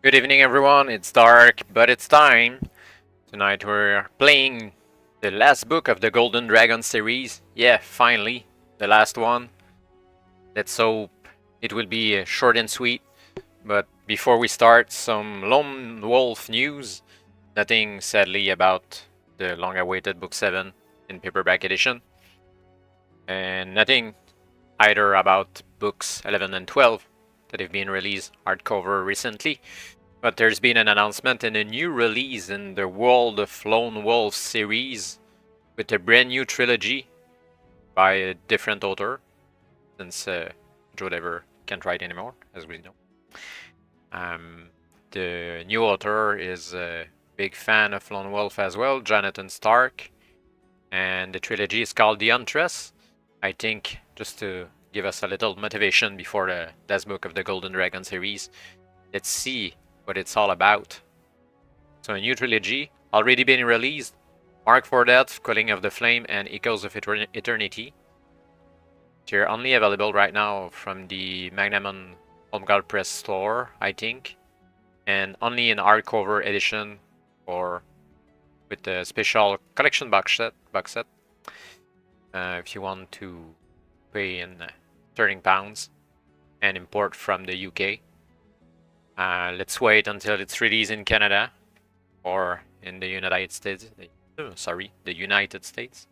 Good evening, everyone. It's dark, but it's time. Tonight we're playing the last book of the Golden Dragon series. Yeah, finally, the last one. Let's hope it will be short and sweet. But before we start, some Lone Wolf news. Nothing, sadly, about the long-awaited Book 7 in paperback edition. And nothing either about Books 11 and 12 that have been released hardcover recently. But there's been an announcement in a new release in the World of Lone Wolf series with a brand new trilogy by a different author, since Joe Dever can't write anymore, as we know. The new author is a big fan of Lone Wolf as well, Jonathan Stark, and the trilogy is called The Huntress. I think, just to give us a little motivation before the last book of the Golden Dragon series, let's see what it's all about. So a new trilogy, already been released, Mark for Death, Calling of the Flame, and Echoes of Eternity. They're only available right now from the Magnamon Homeguard Press store, I think, and only in hardcover edition or with the special collection box set. If you want to pay in sterling pounds and import from the UK. Let's wait until it's released in Canada or in the United States. The United States.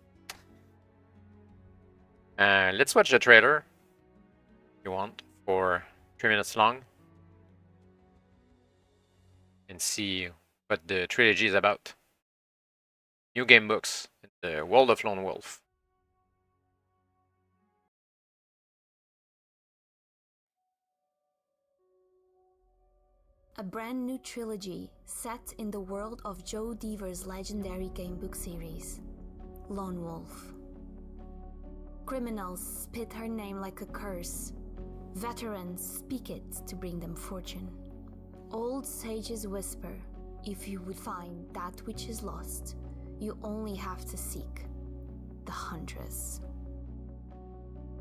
Let's watch the trailer if you want for 3 minutes long and see what the trilogy is about. New game books in the World of Lone Wolf. A brand new trilogy set in the world of Joe Dever's legendary gamebook series, Lone Wolf. Criminals spit her name like a curse. Veterans speak it to bring them fortune. Old sages whisper, if you would find that which is lost, you only have to seek the Huntress.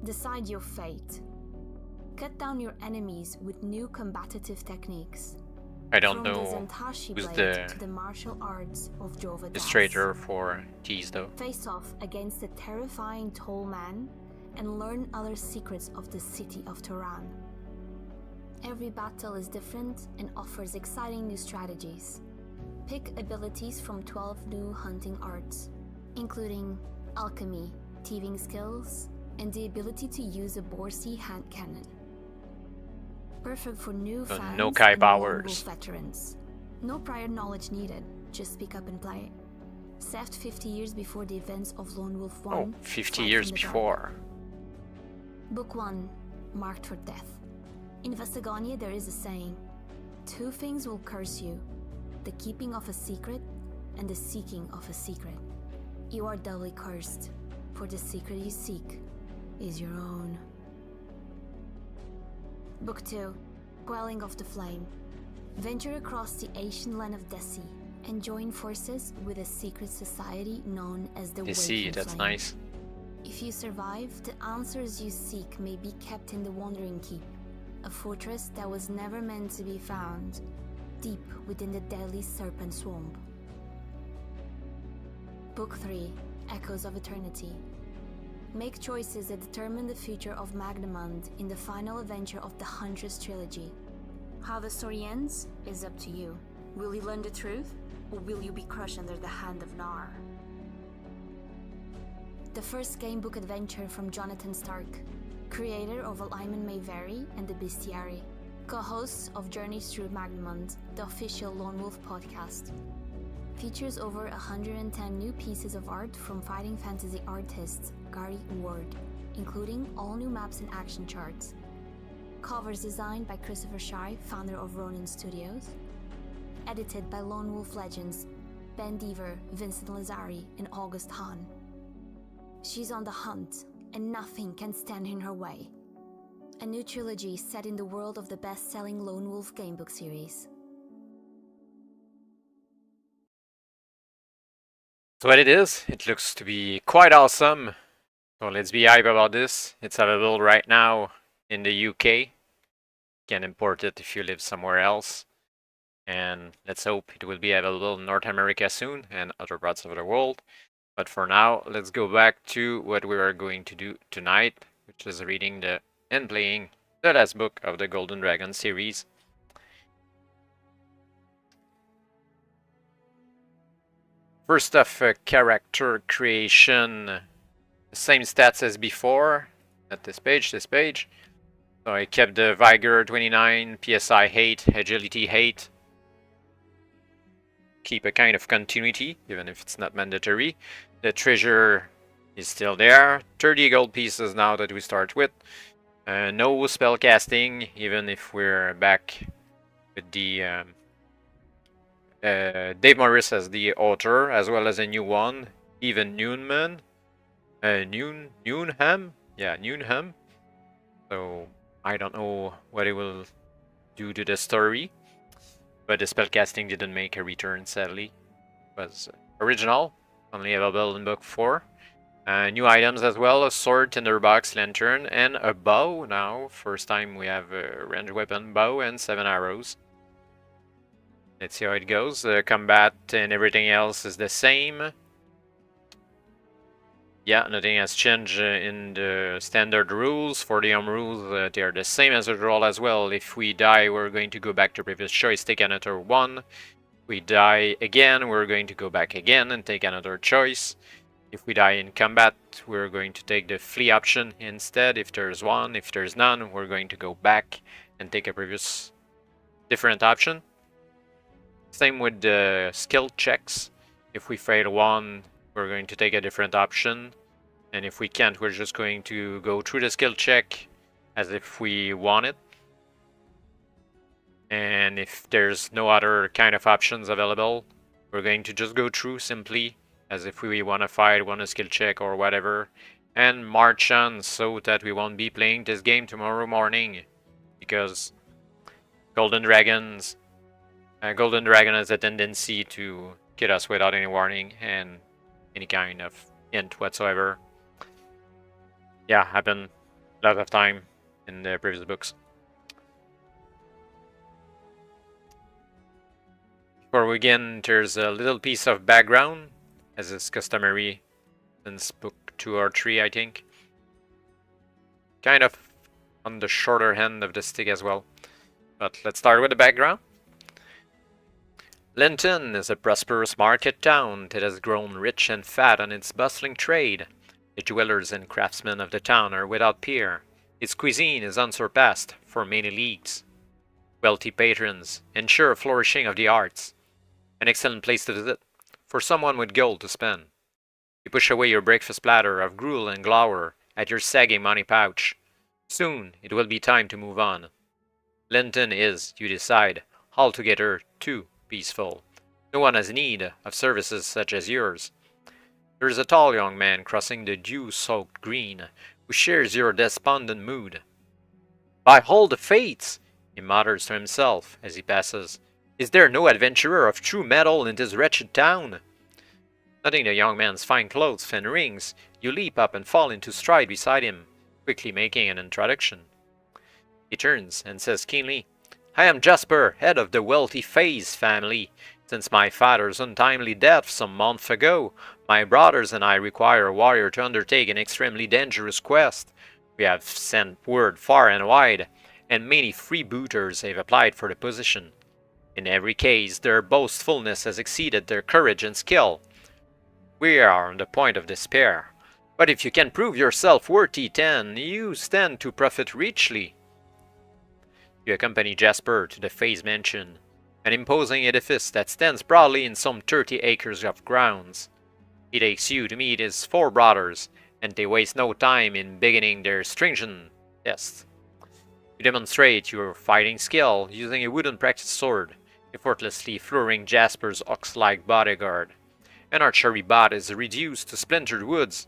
Decide your fate. Cut down your enemies with new combative techniques. I don't know who's the illustrator for these though. Face off against the terrifying tall man and learn other secrets of the city of Tehran. Every battle is different and offers exciting new strategies. Pick abilities from 12 new hunting arts, including alchemy, thieving skills, and the ability to use a Borsey hand cannon. Perfect for new fans no Kai and powers. Veterans. No prior knowledge needed, just pick up and play. Set 50 years before the events of Lone Wolf 1. Oh, 50 years before. Book 1, Marked for Death. In Vestagania there is a saying, 2 things will curse you, the keeping of a secret and the seeking of a secret. You are doubly cursed, for the secret you seek is your own. Book 2, Quelling of the Flame. Venture across the ancient land of Desi and join forces with a secret society known as the Waking that's Flame. nice. If you survive, the answers you seek may be kept in the Wandering Keep, a fortress that was never meant to be found, deep within the deadly Serpent Swamp. Book 3, Echoes of Eternity. Make choices that determine the future of Magnamon in the final adventure of the Huntress trilogy. How the story ends is up to you. Will you learn the truth, or will you be crushed under the hand of Nar? The first gamebook adventure from Jonathan Stark, creator of Alignment May Vary and The Bestiary, co-hosts of Journeys Through Magnamon, the official Lone Wolf podcast. Features over 110 new pieces of art from fighting fantasy artist Gary Ward, including all new maps and action charts. Covers designed by Christopher Shai, founder of Ronin Studios. Edited by Lone Wolf legends Ben Dever, Vincent Lazari, and August Hahn. She's on the hunt, and nothing can stand in her way. A new trilogy set in the world of the best-selling Lone Wolf gamebook series. So what it is, it looks to be quite awesome. So let's be hype about this. It's available right now in the UK. You can import it if you live somewhere else. and let's hope it will be available in North America soon and other parts of the world. But for now, let's go back to what we are going to do tonight, which is reading and playing the last book of the Golden Dragon series. First off, character creation, the same stats as before, not this page, this page. So I kept the Vigor 29, PSI 8, Agility 8. Keep a kind of continuity, even if it's not mandatory. The treasure is still there. 30 gold pieces now that we start with. No spell casting, even if we're back with the Dave Morris as the author, as well as a new one, even Newnham. Yeah, Newnham. So I don't know what it will do to the story, but the spellcasting didn't make a return, sadly. It was original, only available in book 4. New items as well, a sword, tinderbox, lantern, and a bow now. First time we have a ranged weapon, bow, and 7 arrows. Let's see how it goes. Combat and everything else is the same. Yeah, nothing has changed in the standard rules. For the home rules, they are the same as usual as well. If we die, we're going to go back to previous choice, take another one. If we die again, we're going to go back again and take another choice. If we die in combat, we're going to take the flee option instead, if there's one. If there's none, we're going to go back and take a previous different option. Same with the skill checks. If we fail one, we're going to take a different option. And if we can't, we're just going to go through the skill check as if we want it. And if there's no other kind of options available, we're going to just go through simply as if we want to fight, want a skill check or whatever, and march on so that we won't be playing this game tomorrow morning, because Golden Dragon has a tendency to kill us without any warning and any kind of hint whatsoever. Yeah, happened a lot of time in the previous books. Before we begin, there's a little piece of background, as is customary since book 2 or 3, I think. Kind of on the shorter end of the stick as well. But let's start with the background. Linton is a prosperous market town that has grown rich and fat on its bustling trade. The dwellers and craftsmen of the town are without peer. Its cuisine is unsurpassed for many leagues. Wealthy patrons ensure flourishing of the arts. An excellent place to visit for someone with gold to spend. You push away your breakfast platter of gruel and glower at your sagging money pouch. Soon it will be time to move on. Linton is, you decide, altogether too peaceful. No one has need of services such as yours. There is a tall young man crossing the dew-soaked green who shares your despondent mood. By all the fates, he mutters to himself as he passes. Is there no adventurer of true mettle in this wretched town? Noting the young man's fine clothes and rings, you leap up and fall into stride beside him, quickly making an introduction. He turns and says keenly, I am Jasper, head of the wealthy Faze family. Since my father's untimely death some month ago, my brothers and I require a warrior to undertake an extremely dangerous quest. We have sent word far and wide, and many freebooters have applied for the position. In every case, their boastfulness has exceeded their courage and skill. We are on the point of despair. But if you can prove yourself worthy, then you stand to profit richly. You accompany Jasper to the Faze Mansion, an imposing edifice that stands proudly in some 30 acres of grounds. He takes you to meet his 4 brothers, and they waste no time in beginning their stringent test. You demonstrate your fighting skill using a wooden practice sword, effortlessly flooring Jasper's ox-like bodyguard. An archery bot is reduced to splintered woods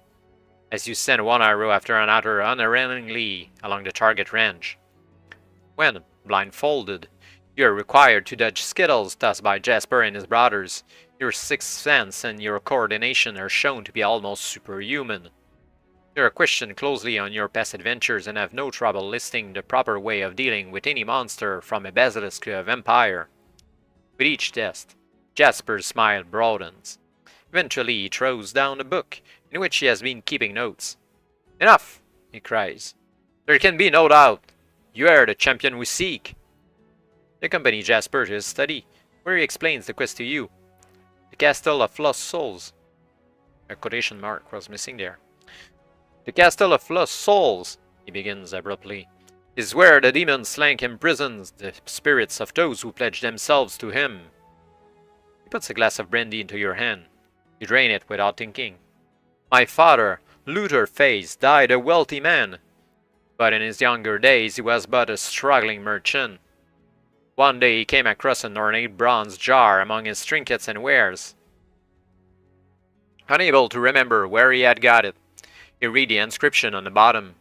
as you send one arrow after another unerringly along the target range. When blindfolded, you are required to dodge skittles tossed by Jasper and his brothers. Your sixth sense and your coordination are shown to be almost superhuman. You are questioned closely on your past adventures and have no trouble listing the proper way of dealing with any monster from a basilisk to a vampire. With each test, Jasper's smile broadens. Eventually, he throws down a book in which he has been keeping notes. "Enough!" he cries. "There can be no doubt. You are the champion we seek." They accompany Jasper to his study, where he explains the quest to you. The Castle of Lost Souls. A quotation mark was missing there. "The Castle of Lost Souls," he begins abruptly, "is where the demon Slank imprisons the spirits of those who pledge themselves to him." He puts a glass of brandy into your hand. You drain it without thinking. "My father, Luther Face, died a wealthy man, but in his younger days he was but a struggling merchant. One day he came across an ornate bronze jar among his trinkets and wares. Unable to remember where he had got it, he read the inscription on the bottom.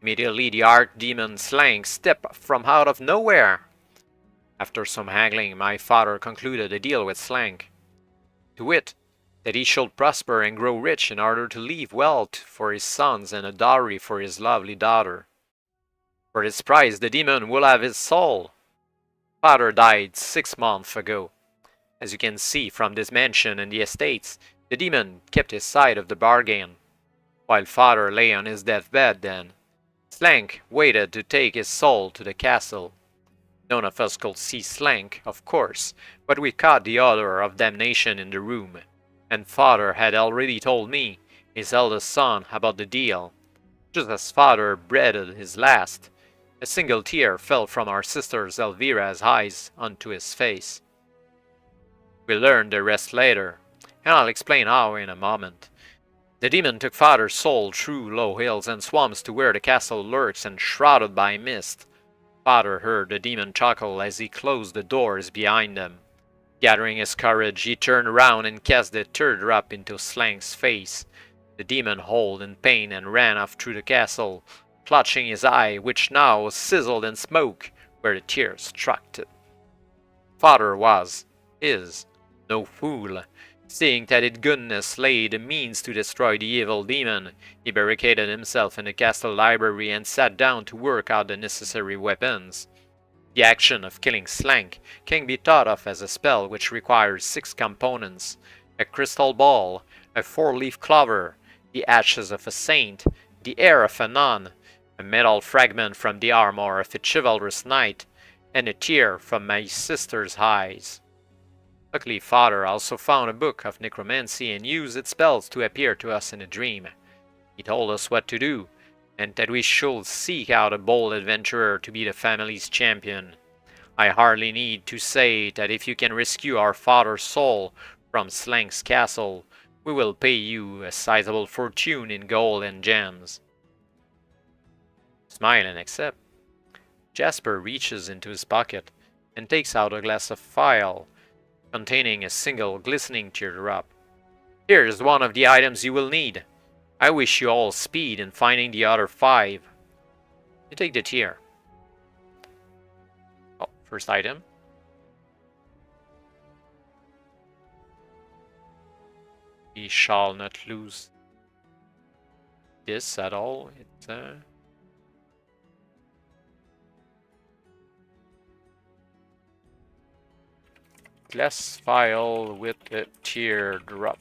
Immediately the archdemon Slank stepped from out of nowhere. After some haggling, my father concluded a deal with Slank. To wit, that he should prosper and grow rich in order to leave wealth for his sons and a dowry for his lovely daughter. For this price the demon will have his soul. Father died 6 months ago. As you can see from this mansion and the estates, the demon kept his side of the bargain. While father lay on his deathbed then, Slank waited to take his soul to the castle. None of us could see Slank, of course, but we caught the odor of damnation in the room, and father had already told me, his eldest son, about the deal. Just as father breathed his last, a single tear fell from our sister Elvira's eyes onto his face. We learned the rest later, and I'll explain how in a moment. The demon took father's soul through low hills and swamps to where the castle lurks enshrouded by mist. Father heard the demon chuckle as he closed the doors behind them. Gathering his courage, he turned around and cast the teardrop into Slank's face. The demon howled in pain and ran off through the castle, clutching his eye, which now sizzled in smoke where the tears struck it. Father is, no fool. Seeing that it goodness lay the means to destroy the evil demon, he barricaded himself in the castle library and sat down to work out the necessary weapons. The action of killing Slank can be thought of as a spell which requires 6 components: a crystal ball, a 4-leaf clover, the ashes of a saint, the hair of a nun, a metal fragment from the armor of a chivalrous knight, and a tear from my sister's eyes. Luckily, father also found a book of necromancy and used its spells to appear to us in a dream. He told us what to do, and that we should seek out a bold adventurer to be the family's champion. I hardly need to say that if you can rescue our father's soul from Slank's castle, we will pay you a sizable fortune in gold and gems. Smile and accept. Jasper reaches into his pocket and takes out a glass of phial containing a single glistening teardrop. "Here is one of the items you will need. I wish you all speed in finding the other 5. You take the tear. Oh, first item. We shall not lose this at all. It's glass phial with a teardrop.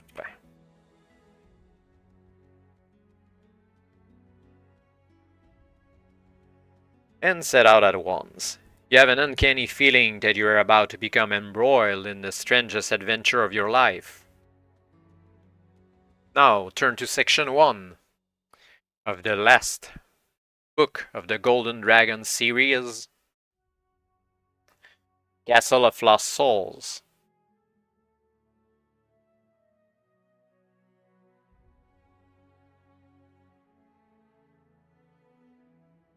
And set out at once. You have an uncanny feeling that you are about to become embroiled in the strangest adventure of your life. Now turn to section 1 of the last book of the Golden Dragon series, Castle of Lost Souls.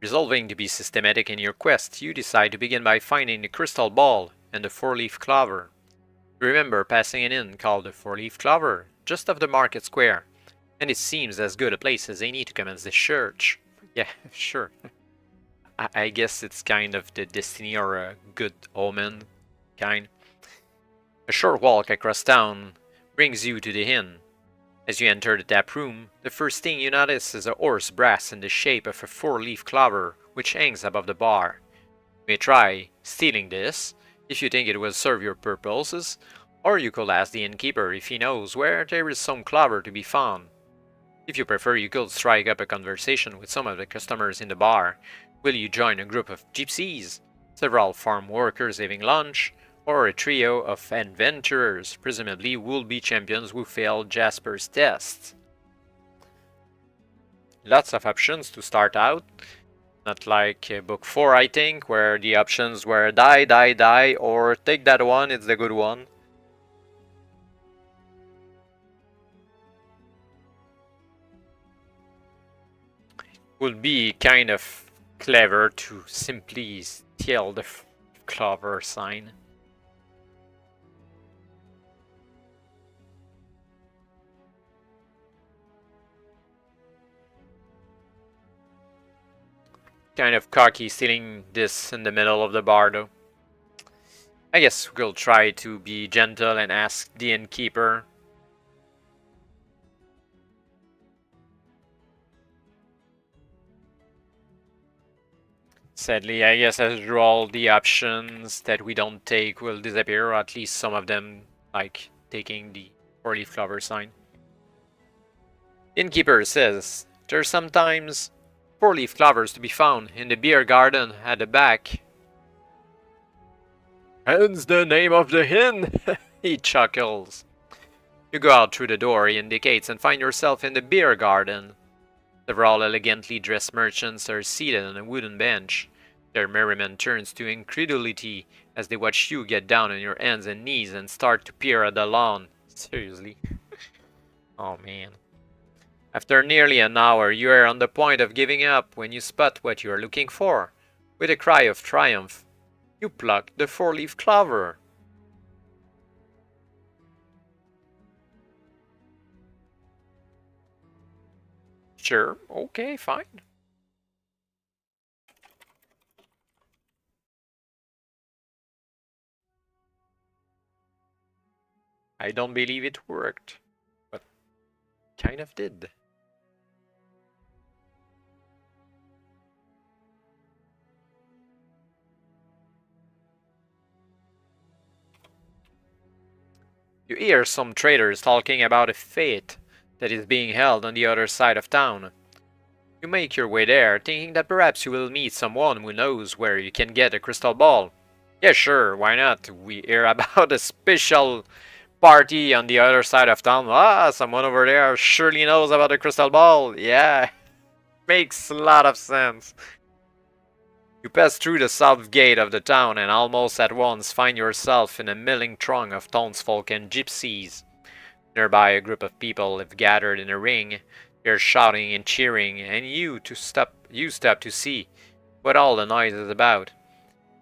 Resolving to be systematic in your quest, you decide to begin by finding the crystal ball and the 4-leaf clover. Remember passing an inn called the 4-leaf clover, just off the market square, and it seems as good a place as any to commence the search. Yeah, sure. I guess it's kind of the destiny or a good omen kind. A short walk across town brings you to the inn. As you enter the tap room, the first thing you notice is a horse brass in the shape of a 4-leaf clover which hangs above the bar. You may try stealing this, if you think it will serve your purposes, or you could ask the innkeeper if he knows where there is some clover to be found. If you prefer, you could strike up a conversation with some of the customers in the bar. Will you join a group of gypsies, several farm workers having lunch, or a trio of adventurers, presumably would-be champions who failed Jasper's tests? Lots of options to start out. Not like book 4, I think, where the options were die, die, die, or take that one, it's the good one. Would be kind of clever to simply steal the clover sign. Kind of cocky stealing this in the middle of the bar though. I guess we'll try to be gentle and ask the innkeeper. Sadly, I guess as usual, the options that we don't take will disappear, or at least some of them, like taking the 4-leaf clover sign. Innkeeper says, there's sometimes 4-leaf clovers to be found in the beer garden at the back. Hence the name of the inn, he chuckles. You go out through the door he indicates and find yourself in the beer garden. Several elegantly dressed merchants are seated on a wooden bench. Their merriment turns to incredulity as they watch you get down on your hands and knees and start to peer at the lawn. Seriously? Oh man. After nearly an hour, you are on the point of giving up when you spot what you are looking for. With a cry of triumph, you pluck the 4-leaf clover. Sure, okay, fine. I don't believe it worked, but kind of did. You hear some traders talking about a fete that is being held on the other side of town. You make your way there, thinking that perhaps you will meet someone who knows where you can get a crystal ball. Yeah, sure, why not? We hear about a special party on the other side of town. Ah, someone over there surely knows about the crystal ball. Yeah, makes a lot of sense. You pass through the south gate of the town and almost at once find yourself in a milling throng of townsfolk and gypsies. Nearby, a group of people have gathered in a ring. They're shouting and cheering, and you stop to see what all the noise is about.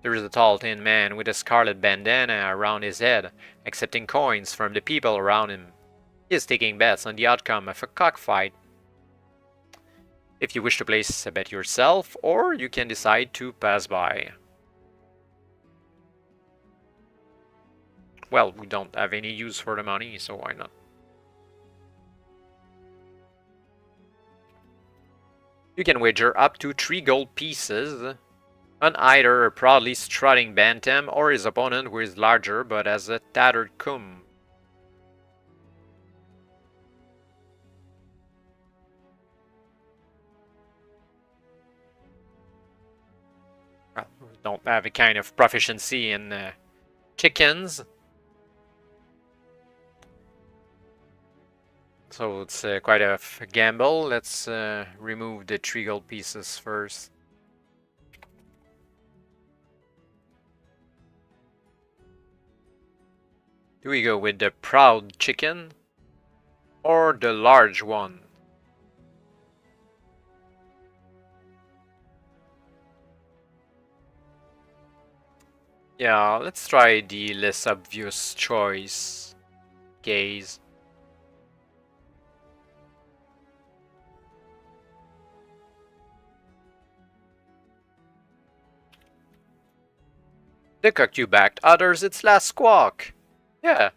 There is a tall, thin man with a scarlet bandana around his head, accepting coins from the people around him. He is taking bets on the outcome of a cockfight. If you wish to place a bet yourself, or you can decide to pass by. Well, we don't have any use for the money, so why not? You can wager up to 3 gold pieces on either a proudly strutting bantam or his opponent who is larger but has a tattered comb. Well, we don't have a kind of proficiency in chickens. So it's quite a gamble. Let's remove the 3 gold pieces first. Do we go with the proud chicken or the large one? Yeah, let's try the less obvious choice. Gaze. The cuckoo backed utters its last squawk. Yeah,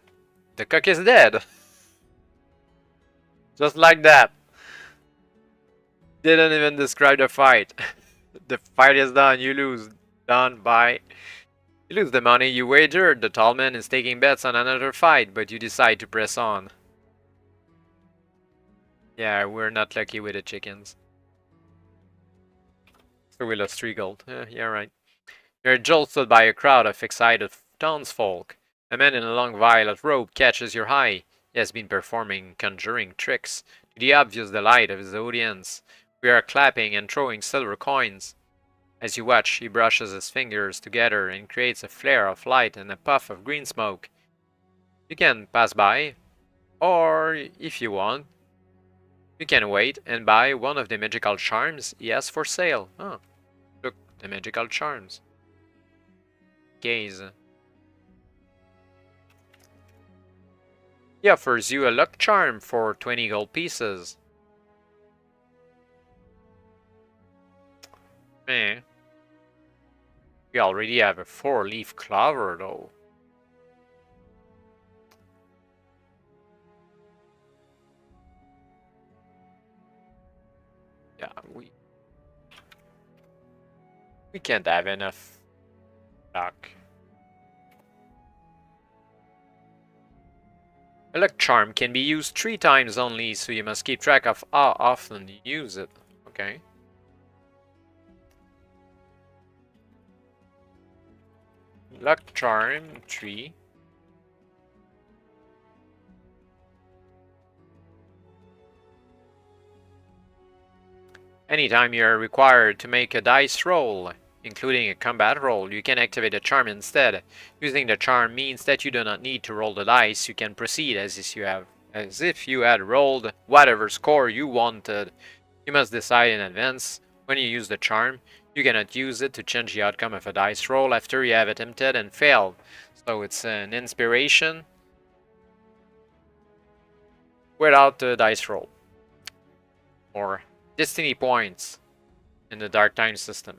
the cock is dead. Just like that. Didn't even describe the fight. The fight is done, you lose. Done, bye. You lose the money you wagered. The tall man is taking bets on another fight, but you decide to press on. Yeah, we're not lucky with the chickens. So we lost 3 gold. Yeah, right. You're jolted by a crowd of excited townsfolk. A man in a long violet robe catches your eye. He has been performing conjuring tricks, to the obvious delight of his audience. We are clapping and throwing silver coins. As you watch, he brushes his fingers together and creates a flare of light and a puff of green smoke. You can pass by, or if you want, you can wait and buy one of the magical charms he has for sale. Oh, look, the magical charms. Gaze. He offers you a luck charm for 20 gold pieces. Eh. We already have a 4-leaf clover though. Yeah, we can't have enough luck. A luck charm can be used 3 times only, so you must keep track of how often you use it. Okay. Luck charm 3. Anytime you are required to make a dice roll, including a combat roll, you can activate a charm instead. Using the charm means that you do not need to roll the dice. You can proceed as if you had rolled whatever score you wanted. You must decide in advance when you use the charm. You cannot use it to change the outcome of a dice roll after you have attempted and failed. So it's an inspiration without the dice roll. Or Destiny points in the Dark Time system.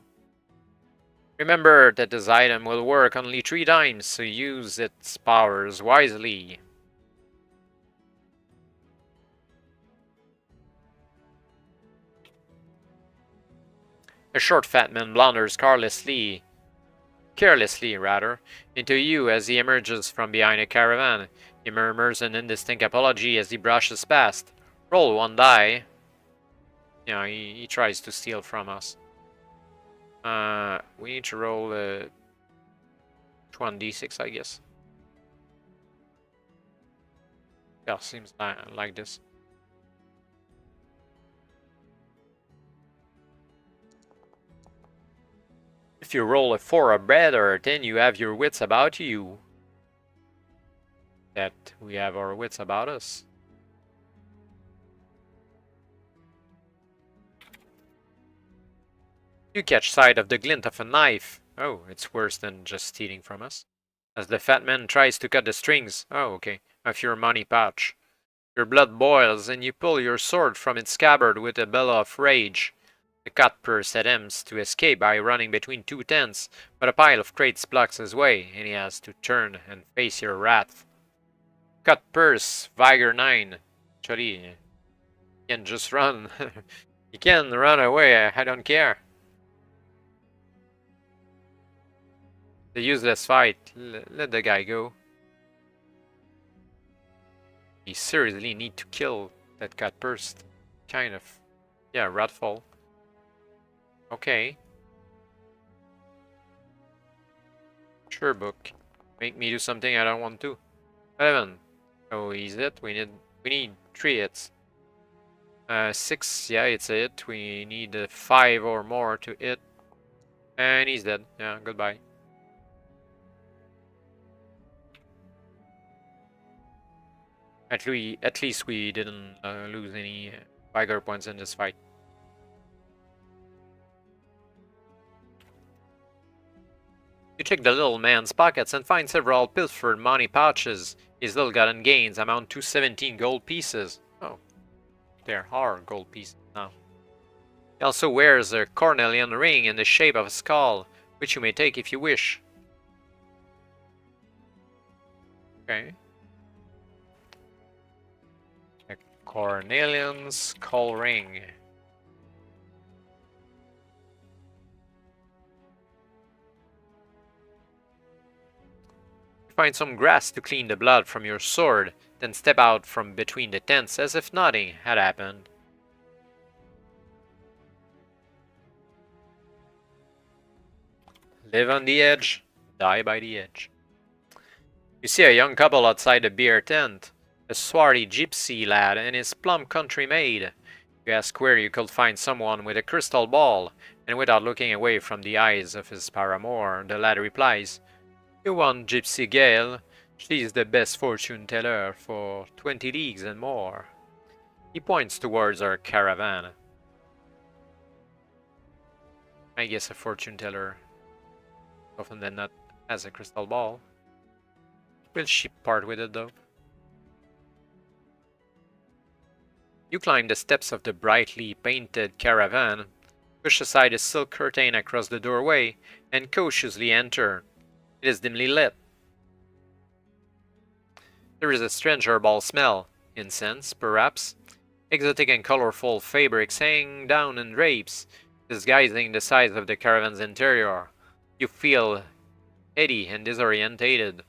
Remember that this item will work only 3 times, so use its powers wisely. A short fat man blunders carelessly, into you as he emerges from behind a caravan. He murmurs an indistinct apology as he brushes past. Roll 1 die. Yeah, he tries to steal from us. We need to roll 1d6, I guess. Yeah, seems like this. If you roll a 4 or better, then you have your wits about you. That we have our wits about us. You catch sight of the glint of a knife. Oh, it's worse than just stealing from us. As the fat man tries to cut the strings, of your money pouch. Your blood boils and you pull your sword from its scabbard with a bellow of rage. The cut purse attempts to escape by running between 2 tents, but a pile of crates blocks his way, and he has to turn and face your wrath. Cut purse, Vigor 9. Actually, you can just run. You can run away, I don't care. The useless fight. Let the guy go. We seriously need to kill that cat purse. Kind of. Yeah, Ratfall. Okay. Sure, book. Make me do something I don't want to. 11. Oh, is it? We need 3 hits. 6, yeah, it's a hit. We need 5 or more to hit. And he's dead. Yeah, goodbye. At least we didn't lose any Vigor points in this fight. You check the little man's pockets and find several pilfered money pouches. His ill-gotten gains amount to 17 gold pieces. Oh, there are gold pieces now. He also wears a cornelian ring in the shape of a skull, which you may take if you wish. Okay. A cornelian skull ring. Find some grass to clean the blood from your sword, then step out from between the tents as if nothing had happened. Live on the edge, die by the edge. You see a young couple outside the beer tent, a swarthy gypsy lad and his plump country maid. You ask where you could find someone with a crystal ball, and without looking away from the eyes of his paramour, the lad replies, "You want Gypsy Gale? She's the best fortune teller for 20 leagues and more." He points towards our caravan. I guess a fortune teller, often than not, has a crystal ball. Will she part with it though? You climb the steps of the brightly painted caravan, push aside a silk curtain across the doorway, and cautiously enter. It is dimly lit. There is a strange herbal smell, incense, perhaps, exotic and colorful fabrics hanging down in drapes, disguising the size of the caravan's interior. You feel heady and disorientated,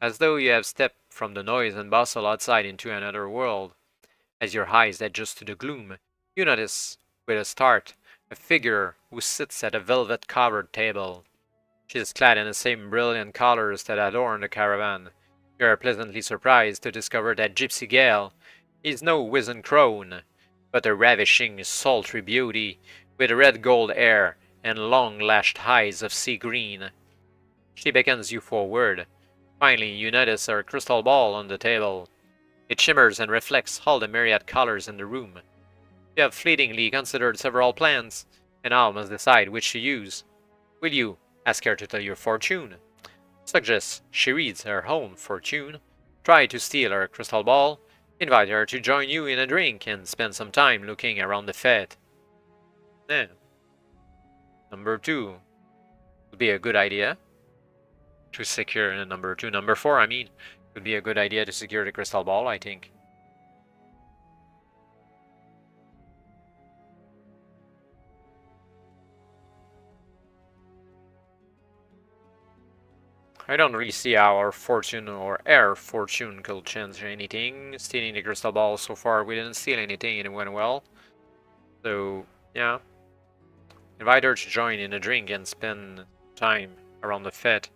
as though you have stepped from the noise and bustle outside into another world. As your eyes adjust to the gloom, you notice, with a start, a figure who sits at a velvet-covered table. She is clad in the same brilliant colors that adorn the caravan. You are pleasantly surprised to discover that Gypsy Gale is no wizened crone, but a ravishing, sultry beauty with red gold hair and long-lashed eyes of sea green. She beckons you forward. Finally, you notice her crystal ball on the table. It shimmers and reflects all the myriad colors in the room. You have fleetingly considered several plans, and now must decide which to use. Will you ask her to tell your fortune? Suggest she reads her own fortune. Try to steal her crystal ball. Invite her to join you in a drink and spend some time looking around the fete. Yeah. Number 2 would be a good idea to secure number 2. Number 4, I mean, would be a good idea to secure the crystal ball, I think. I don't really see how our fortune or air fortune could change anything. Stealing the crystal ball, so far we didn't steal anything and it went well. So, yeah. Invite her to join in a drink and spend time around the fete.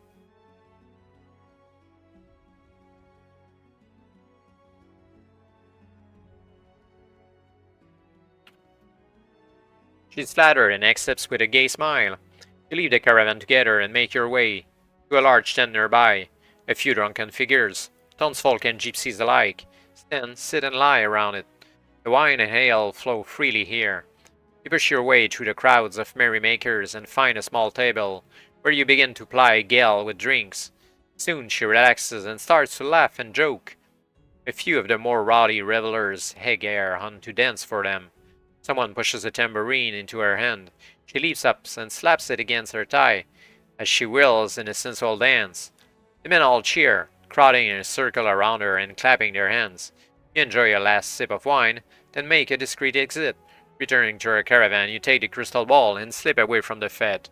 She's flattered and accepts with a gay smile. You leave the caravan together and make your way to a large tent nearby. A few drunken figures, townsfolk and gypsies alike, stand, sit and lie around it. The wine and ale flow freely here. You push your way through the crowds of merrymakers and find a small table, where you begin to ply Gale with drinks. Soon she relaxes and starts to laugh and joke. A few of the more rowdy revelers egg her on to dance for them. Someone pushes a tambourine into her hand. She leaps up and slaps it against her thigh as she whirls in a sensual dance. The men all cheer, crowding in a circle around her and clapping their hands. You enjoy a last sip of wine, then make a discreet exit. Returning to her caravan, you take the crystal ball and slip away from the fete.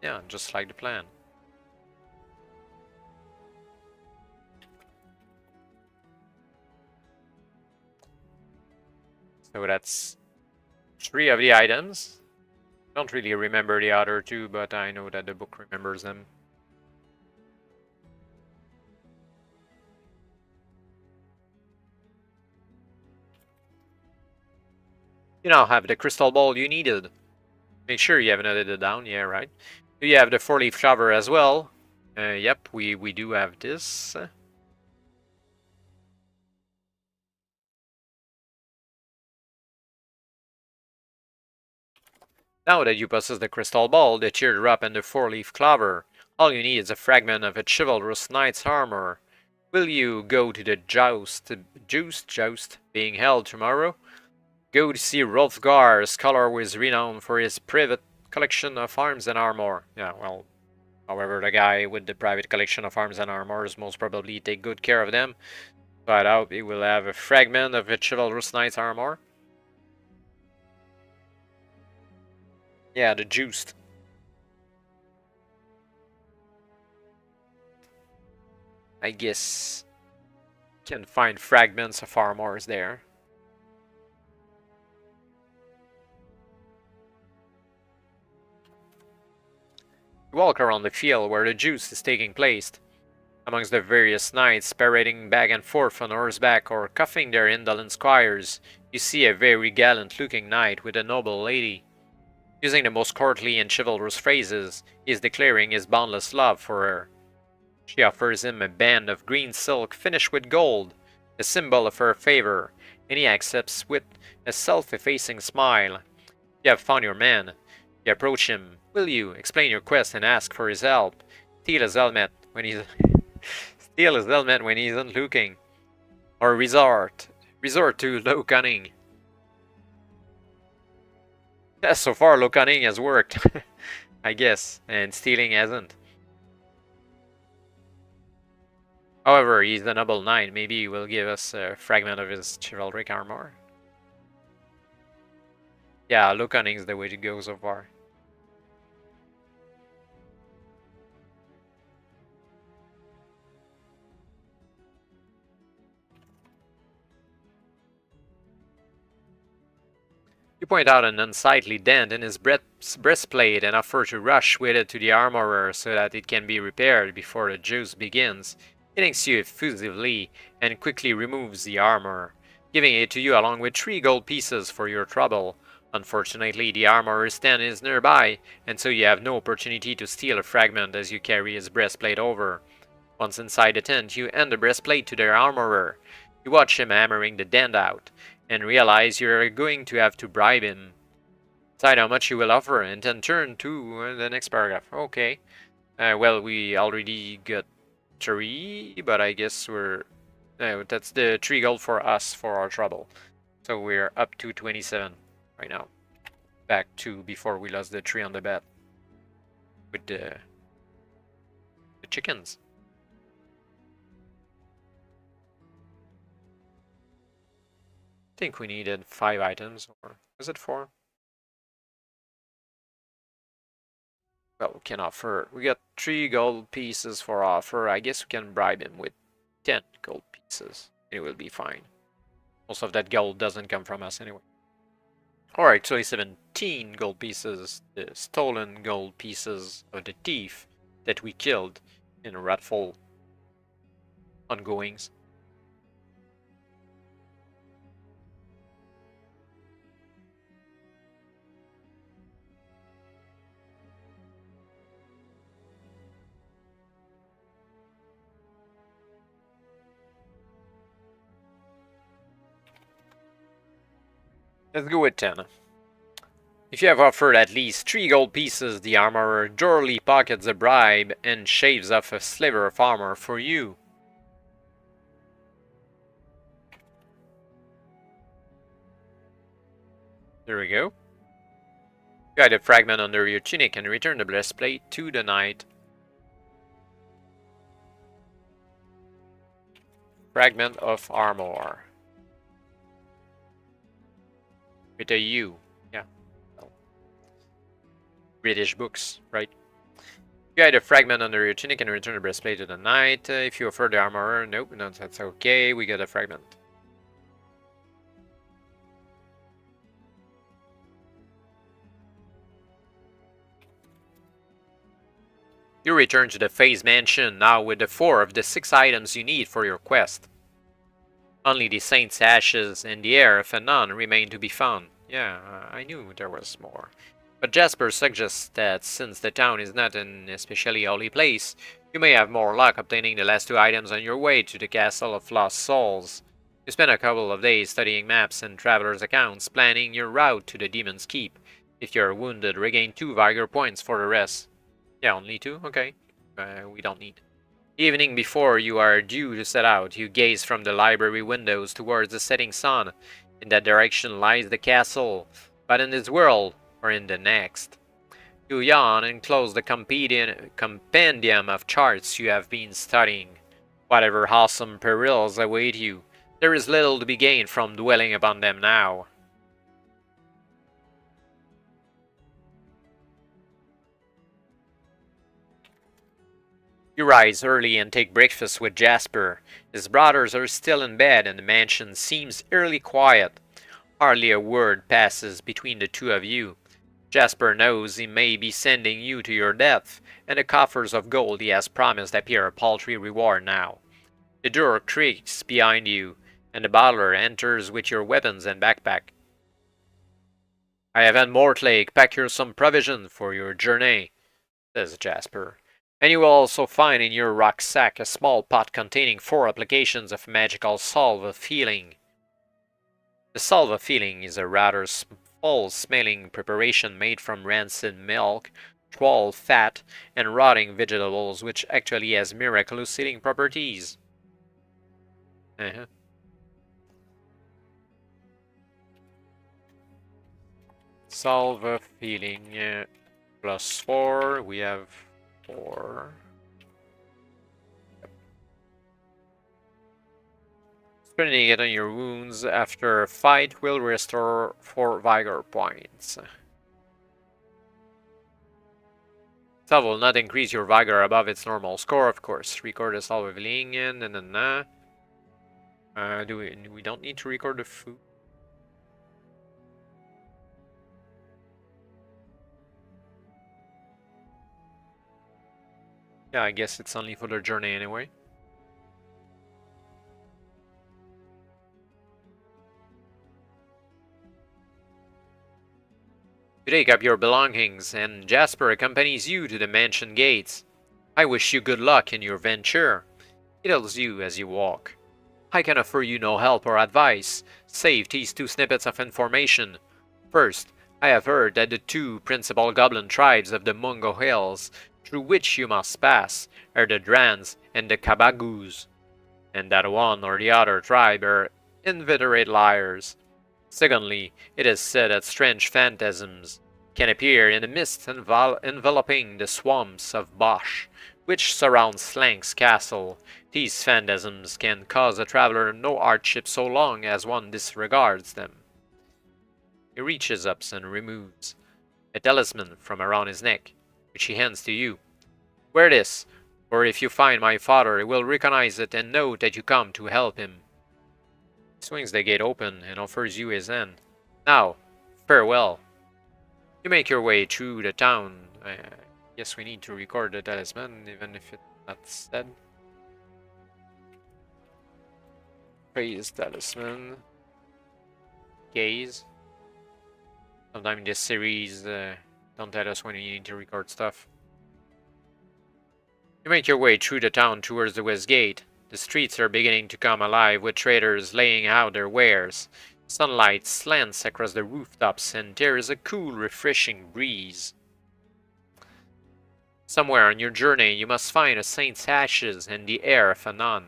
Yeah, just like the plan. So that's 3 of the items. Don't really remember the other 2, but I know that the book remembers them. You now have the crystal ball you needed. Make sure you have noted it down, yeah, right. Do you have the 4-leaf clover as well? Yep, we do have this. Now that you possess the crystal ball, the teardrop, and the 4-leaf clover, all you need is a fragment of a chivalrous knight's armor. Will you go to the joust being held tomorrow? Go to see Rolfgar, a scholar who is renowned for his private collection of arms and armor. Yeah, well, however, the guy with the private collection of arms and armors most probably take good care of them. So I doubt he will have a fragment of a chivalrous knight's armor. Yeah, the juiced. I guess can find fragments of armors there. You walk around the field where the juice is taking place. Amongst the various knights parading back and forth on horseback or cuffing their indolent squires, you see a very gallant-looking knight with a noble lady. Using the most courtly and chivalrous phrases, he is declaring his boundless love for her. She offers him a band of green silk finished with gold, a symbol of her favor, and he accepts with a self-effacing smile. You have found your man. You approach him. Will you explain your quest and ask for his help? Steal his helmet when he's not looking, or resort to low cunning. Yeah, so far low cunning has worked, I guess, and stealing hasn't. However, he's the noble knight. Maybe he will give us a fragment of his chivalric armor. Yeah, low cunning is the way to go so far. You point out an unsightly dent in his breastplate and offer to rush with it to the armorer so that it can be repaired before the juice begins. He thanks you effusively and quickly removes the armor, giving it to you along with 3 gold pieces for your trouble. Unfortunately, the armorer's tent is nearby, and so you have no opportunity to steal a fragment as you carry his breastplate over. Once inside the tent, you hand the breastplate to the armorer. You watch him hammering the dent out, and realize you're going to have to bribe him. Decide how much you will offer, and then turn to the next paragraph. Okay. Well, we already got 3, but I guess we're... that's the 3 gold for us for our trouble. So we're up to 27 right now. Back to before we lost the 3 on the bet. With the chickens. I think we needed 5 items, or was it 4? Well, we can offer. We got 3 gold pieces for offer. I guess we can bribe him with 10 gold pieces. It will be fine. Most of that gold doesn't come from us anyway. Alright, so 17 gold pieces. The stolen gold pieces of the thief that we killed in wrathful ongoings. Let's go with 10. If you have offered at least 3 gold pieces, the armorer thoroughly pockets the bribe and shaves off a sliver of armor for you. There we go. You hide a fragment under your tunic and return the breastplate to the knight. Fragment of armor. With a U. Yeah. Well, British books, right? You hide a fragment under your tunic and return the breastplate to the knight. If you offer the armorer, nope, no, that's okay. We got a fragment. You return to the Phase Mansion, now with the 4 of the 6 items you need for your quest. Only the Saint's ashes and the heir of a nun remain to be found. Yeah, I knew there was more. But Jasper suggests that since the town is not an especially holy place, you may have more luck obtaining the last 2 items on your way to the Castle of Lost Souls. You spend a couple of days studying maps and traveler's accounts, planning your route to the Demon's Keep. If you're wounded, regain 2 Vigor points for the rest. Yeah, only 2? Okay. We don't need. Evening before you are due to set out, you gaze from the library windows towards the setting sun. In that direction lies the castle, but in this world, or in the next. You yawn and close the compendium of charts you have been studying. Whatever awesome perils await you, there is little to be gained from dwelling upon them now. You rise early and take breakfast with Jasper. His brothers are still in bed and the mansion seems eerily quiet. Hardly a word passes between the two of you. Jasper knows he may be sending you to your death, and the coffers of gold he has promised appear a paltry reward now. The door creaks behind you, and the butler enters with your weapons and backpack. I have had Mortlake pack you some provision for your journey, says Jasper. And you will also find in your rucksack a small pot containing 4 applications of magical salve of healing. The salve of healing is a rather foul-smelling preparation made from rancid milk, troll fat, and rotting vegetables, which actually has miraculous healing properties. Salve of healing +4. We have 4. Spending it on your wounds after a fight will restore 4 vigor points. Salve will not increase your vigor above its normal score, of course. Record the salve of healing in, we don't need to record the food. Yeah, I guess it's only for the journey anyway. You take up your belongings, and Jasper accompanies you to the mansion gates. I wish you good luck in your venture, he tells you as you walk. I can offer you no help or advice, save these 2 snippets of information. First, I have heard that the 2 principal goblin tribes of the Mungo Hills, through which you must pass, are the Drans and the Kabagoos, and that one or the other tribe are inveterate liars. Secondly, it is said that strange phantasms can appear in the mist enveloping the swamps of Bosch, which surround Slank's castle. These phantasms can cause a traveler no hardship so long as one disregards them. He reaches up and removes a talisman from around his neck, which he hands to you. Wear this, for if you find my father, he will recognize it and know that you come to help him. He swings the gate open and offers you his hand. Now, farewell. You make your way through the town. I guess we need to record the talisman, even if it's not said. Praise talisman. Gaze. Sometimes this series don't tell us when you need to record stuff. You make your way through the town towards the west gate. The streets are beginning to come alive with traders laying out their wares. Sunlight slants across the rooftops and there is a cool, refreshing breeze. Somewhere on your journey you must find a saint's ashes and the heir of a nun.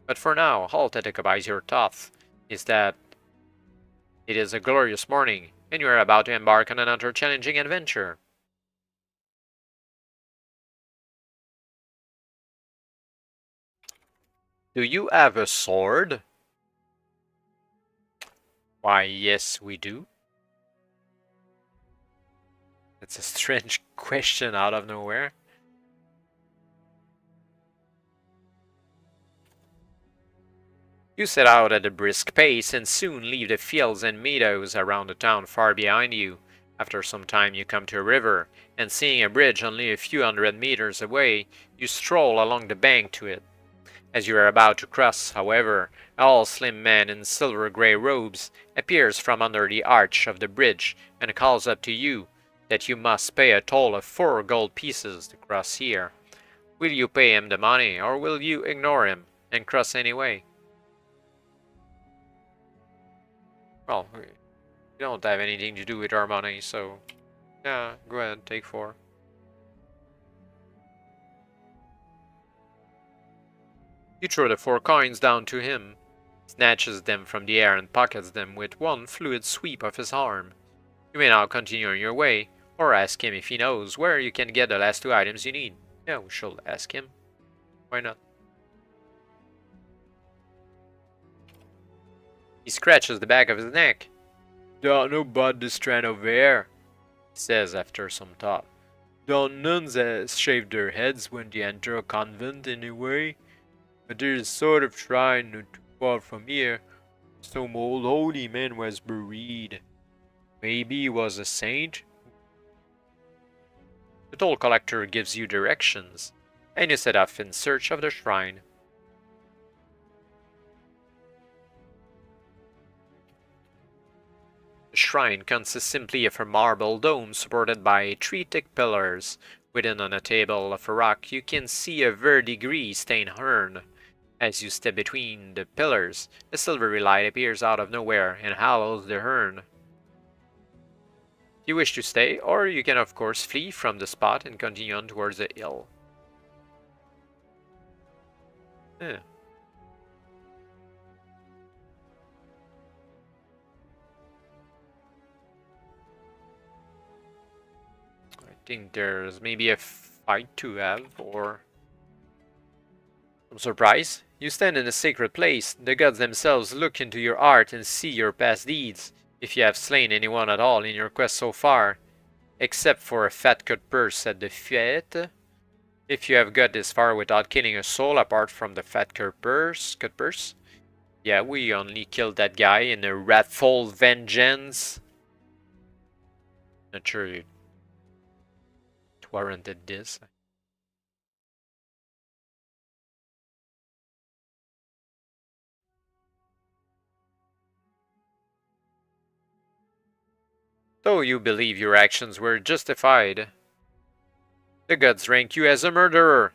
But for now, all that occupies your thoughts is that it is a glorious morning and you are about to embark on another challenging adventure. Do you have a sword? Why, yes, we do. That's a strange question out of nowhere. You set out at a brisk pace and soon leave the fields and meadows around the town far behind you. After some time you come to a river, and seeing a bridge only a few hundred meters away, you stroll along the bank to it. As you are about to cross, however, a tall slim man in silver-grey robes appears from under the arch of the bridge and calls up to you that you must pay a toll of 4 gold pieces to cross here. Will you pay him the money, or will you ignore him and cross anyway? Well, we don't have anything to do with our money, so yeah, go ahead, take 4. You throw the 4 coins down to him, snatches them from the air and pockets them with one fluid sweep of his arm. You may now continue on your way, or ask him if he knows where you can get the last 2 items you need. Yeah, we should ask him. Why not? He scratches the back of his neck. Don't know about this strand over here, he says after some thought. Don't nuns shave their heads when they enter a convent anyway? But there's a sort of shrine not too far from here. Some old holy man was buried. Maybe he was a saint? The toll collector gives you directions, and you set off in search of the shrine. The shrine consists simply of a marble dome supported by 3 thick pillars. Within, on a table of rock, you can see a verdigris-stained urn. As you step between the pillars, a silvery light appears out of nowhere and hallows the urn. You wish to stay, or you can of course flee from the spot and continue on towards the hill. I think there's maybe a fight to have, or some surprise. You stand in a sacred place. The gods themselves look into your heart and see your past deeds, if you have slain anyone at all in your quest so far, except for a fat cut purse at the fête. If you have got this far without killing a soul apart from the fat cut purse. Yeah, we only killed that guy in a wrathful vengeance. Not sure it warranted this. So you believe your actions were justified. The gods rank you as a murderer.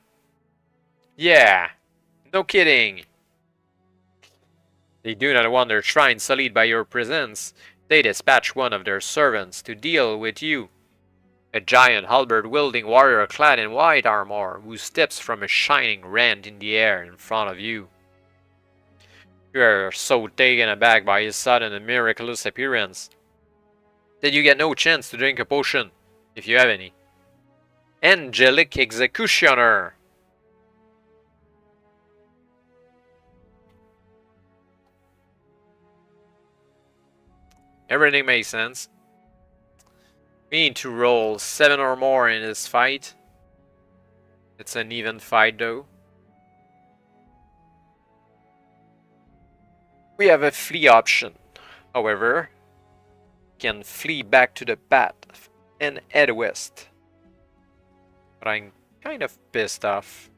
Yeah, no kidding. They do not want their shrine sullied by your presence. They dispatch one of their servants to deal with you. A giant halberd-wielding warrior clad in white armor, who steps from a shining rent in the air in front of you. You are so taken aback by his sudden and miraculous appearance that you get no chance to drink a potion, if you have any. Angelic Executioner! Everything makes sense. We need to roll 7 or more in this fight. It's an even fight though. We have a flee option. However, we can flee back to the path and head west. But I'm kind of pissed off.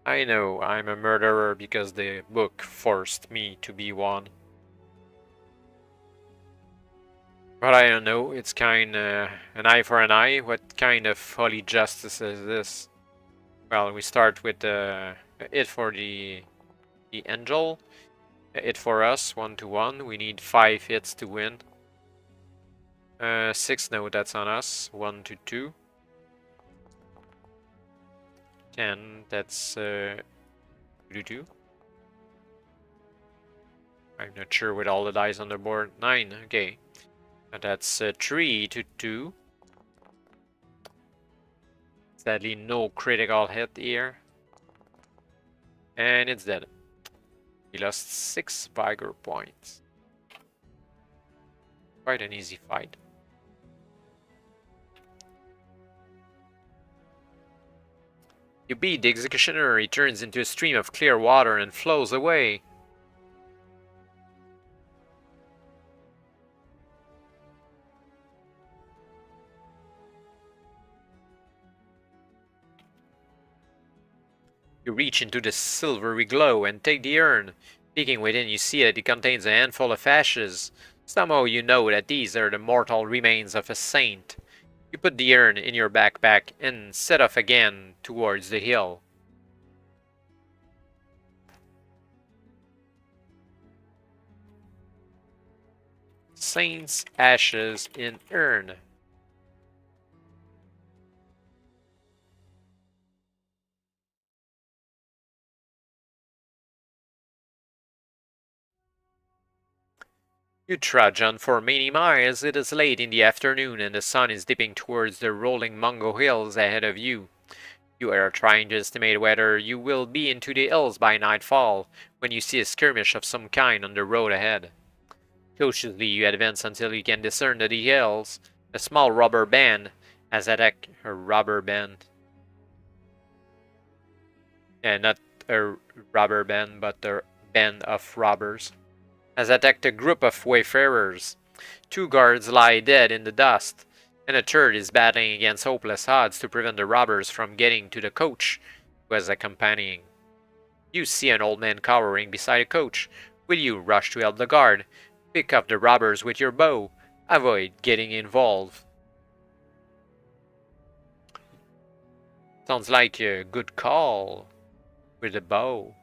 I know I'm a murderer because the book forced me to be one. But I don't know, it's kinda an eye for an eye. What kind of holy justice is this? Well, we start with it for the angel. It for us, 1-1. We need 5 hits to win. 6, no, that's on us. 1-2. 10, that's 2-2. I'm not sure with all the dice on the board. 9, okay. And that's 3-2. Sadly, no critical hit here. And it's dead. We lost 6 vigor points. Quite an easy fight. You beat the executioner, he turns into a stream of clear water and flows away. You reach into the silvery glow and take the urn. Peeking within, you see that it contains a handful of ashes. Somehow you know that these are the mortal remains of a saint. You put the urn in your backpack and set off again towards the hill. Saint's ashes in urn. You trudge on for many miles. It is late in the afternoon and the sun is dipping towards the rolling Mungo Hills ahead of you. You are trying to estimate whether you will be into the hills by nightfall when you see a skirmish of some kind on the road ahead. Cautiously you advance until you can discern that the hills, a small robber band, As attack a robber band. Yeah, not a robber band, but a band of robbers. Has attacked a group of wayfarers. 2 guards lie dead in the dust, and a third is battling against hopeless odds to prevent the robbers from getting to the coach who is accompanying. You see an old man cowering beside a coach. Will you rush to help the guard? Pick up the robbers with your bow. Avoid getting involved. Sounds like a good call with a bow.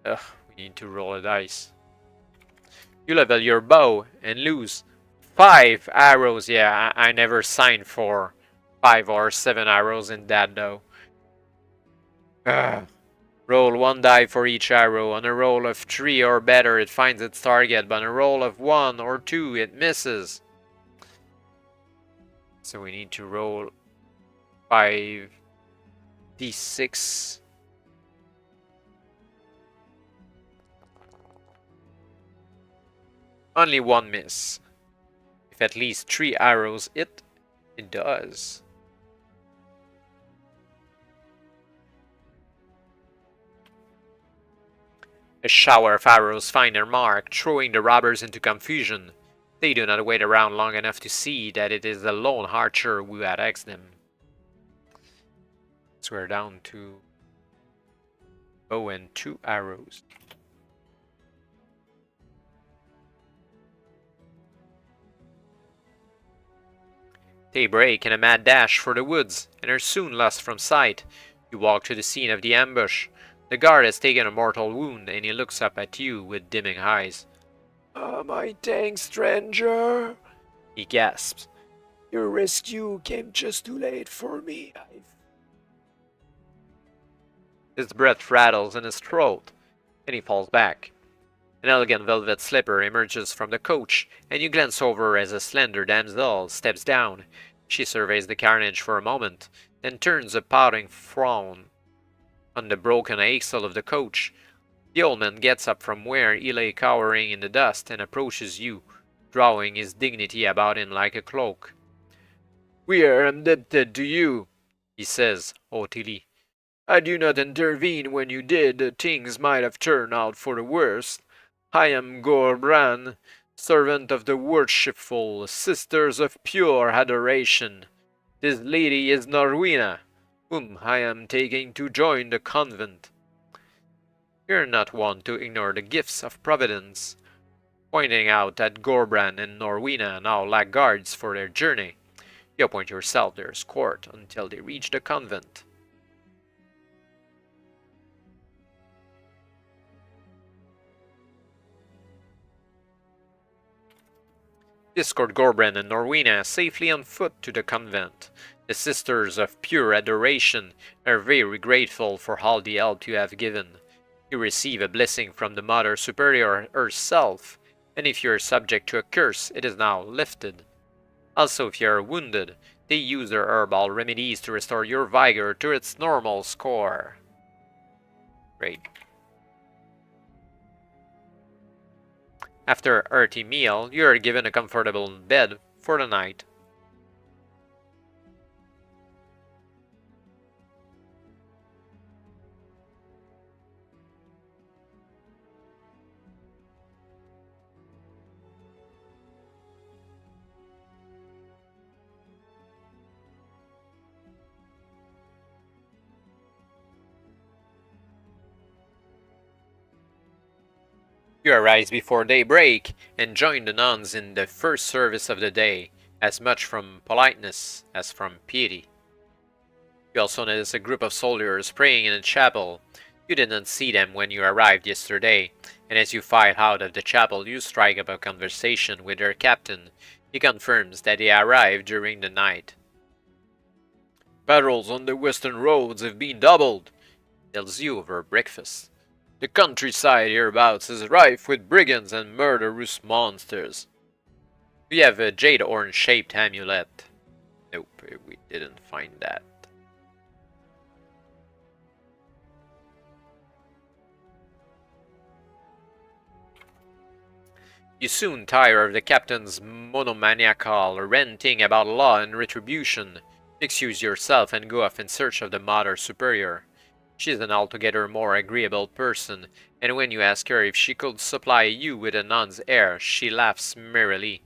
Ugh, we need to roll a dice. You level your bow and lose 5 arrows. Yeah, I never signed for 5 or 7 arrows in that though. Ugh. Roll 1 die for each arrow. On a roll of 3 or better it finds its target, but on a roll of 1 or 2 it misses. So we need to roll 5d6. Only 1 miss. If at least 3 arrows hit, it does. A shower of arrows find their mark, throwing the robbers into confusion. They do not wait around long enough to see that it is the lone archer who attacks them. So we're down to bow and 2 arrows. They break in a mad dash for the woods and are soon lost from sight. You walk to the scene of the ambush. The guard has taken a mortal wound and he looks up at you with dimming eyes. My thanks, stranger, he gasps. Your rescue came just too late for me. His breath rattles in his throat, and he falls back. An elegant velvet slipper emerges from the coach, and you glance over as a slender damsel steps down. She surveys the carnage for a moment, then turns a pouting frown on the broken axle of the coach. The old man gets up from where he lay cowering in the dust and approaches you, drawing his dignity about him like a cloak. We are indebted to you, he says haughtily. I do not intervene when you did. Things might have turned out for the worst. I am Gorbran, servant of the worshipful Sisters of Pure Adoration. This lady is Norwina, whom I am taking to join the convent. You're not one to ignore the gifts of Providence. Pointing out that Gorbran and Norwina now lack guards for their journey, you appoint yourself their escort until they reach the convent. Escort Gorbran and Norwina safely on foot to the convent. The Sisters of Pure Adoration are very grateful for all the help you have given. You receive a blessing from the Mother Superior herself, and if you are subject to a curse, it is now lifted. Also, if you are wounded, they use their herbal remedies to restore your vigor to its normal score. Great. After a hearty meal, you are given a comfortable bed for the night. You arise before daybreak and join the nuns in the first service of the day, as much from politeness as from piety. You also notice a group of soldiers praying in a chapel. You did not see them when you arrived yesterday, and as you file out of the chapel you strike up a conversation with their captain. He confirms that they arrived during the night. Patrols on the western roads have been doubled, he tells you over breakfast. The countryside hereabouts is rife with brigands and murderous monsters. We have a jade orange-shaped amulet. Nope, we didn't find that. You soon tire of the captain's monomaniacal ranting about law and retribution. Excuse yourself and go off in search of the Mother Superior. She's an altogether more agreeable person, and when you ask her if she could supply you with a nun's air, she laughs merrily.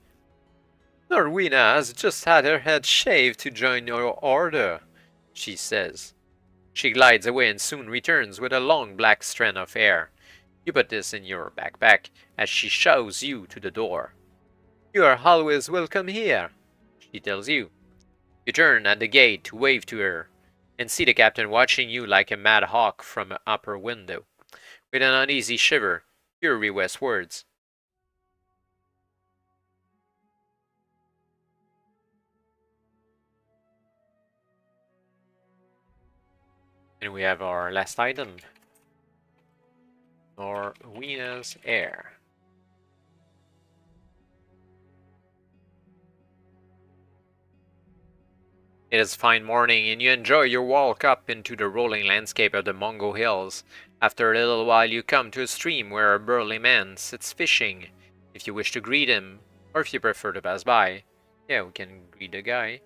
Norwina has just had her head shaved to join your order, she says. She glides away and soon returns with a long black strand of hair. You put this in your backpack as she shows you to the door. You are always welcome here, she tells you. You turn at the gate to wave to her, and see the captain watching you like a mad hawk from an upper window. With an uneasy shiver, you hurry westwards. And we have our last item. Norwina's air. It is a fine morning, and you enjoy your walk up into the rolling landscape of the Mungo Hills. After a little while you come to a stream where a burly man sits fishing. If you wish to greet him, or if you prefer to pass by, yeah, we can greet the guy.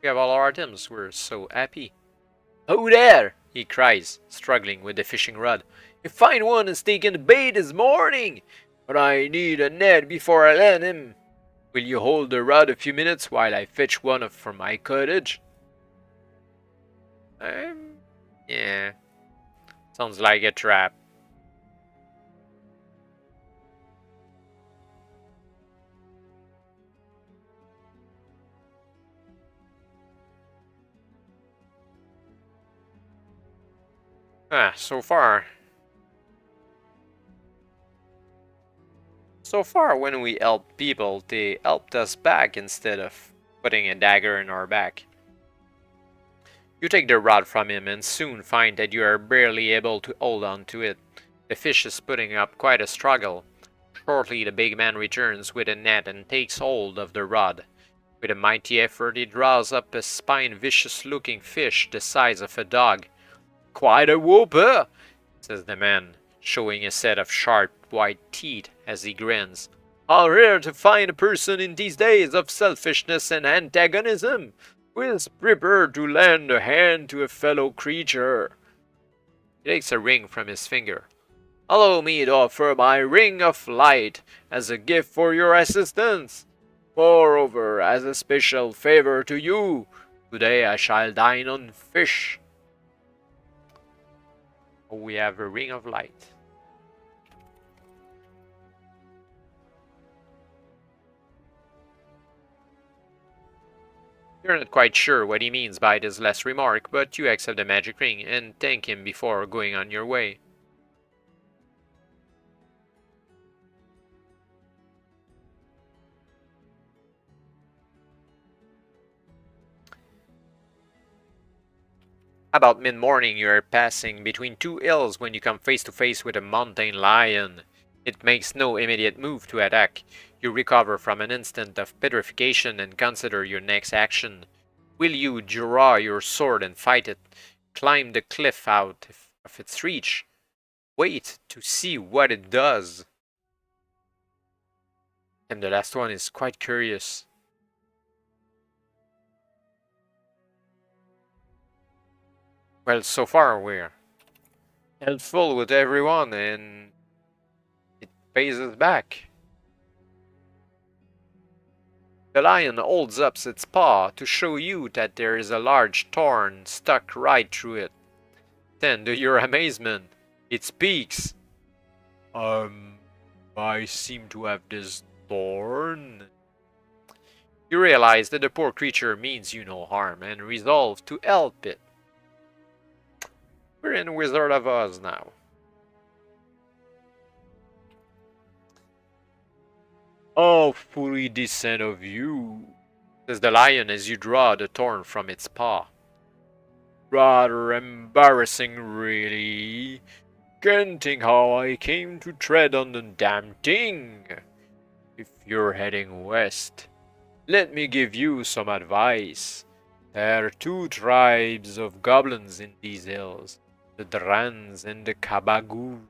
We have all our items, we're so happy. "Ho there!" he cries, struggling with the fishing rod. "A fine one has taken the bait this morning, but I need a net before I land him. Will you hold the rod a few minutes while I fetch one from my cottage?" Yeah. Sounds like a trap. So far when we help people, they helped us back instead of putting a dagger in our back. You take the rod from him and soon find that you are barely able to hold on to it. The fish is putting up quite a struggle. Shortly the big man returns with a net and takes hold of the rod. With a mighty effort he draws up a spine vicious-looking fish the size of a dog. "Quite a whooper," says the man, showing a set of sharp white teeth as he grins. "How rare to find a person in these days of selfishness and antagonism who is prepared to lend a hand to a fellow creature." He takes a ring from his finger. "Allow me to offer my ring of light as a gift for your assistance. Moreover, as a special favor to you, today I shall dine on fish." We have a ring of light. You're not quite sure what he means by this last remark, but you accept the magic ring and thank him before going on your way. About mid-morning you are passing between two hills when you come face to face with a mountain lion. It makes no immediate move to attack. You recover from an instant of petrification and consider your next action. Will you draw your sword and fight it? Climb the cliff out of its reach? Wait to see what it does? And the last one is quite curious. Well, so far we're helpful with everyone and it pays us back. The lion holds up its paw to show you that there is a large thorn stuck right through it. Then, to your amazement, it speaks. I seem to have this thorn." You realize that the poor creature means you no harm and resolve to help it. We're in Wizard of Oz now. "How fully decent of you," says the lion as you draw the thorn from its paw. "Rather embarrassing, really. Can't think how I came to tread on the damn thing. If you're heading west, let me give you some advice. There are two tribes of goblins in these hills, the Drans and the Kabagoo.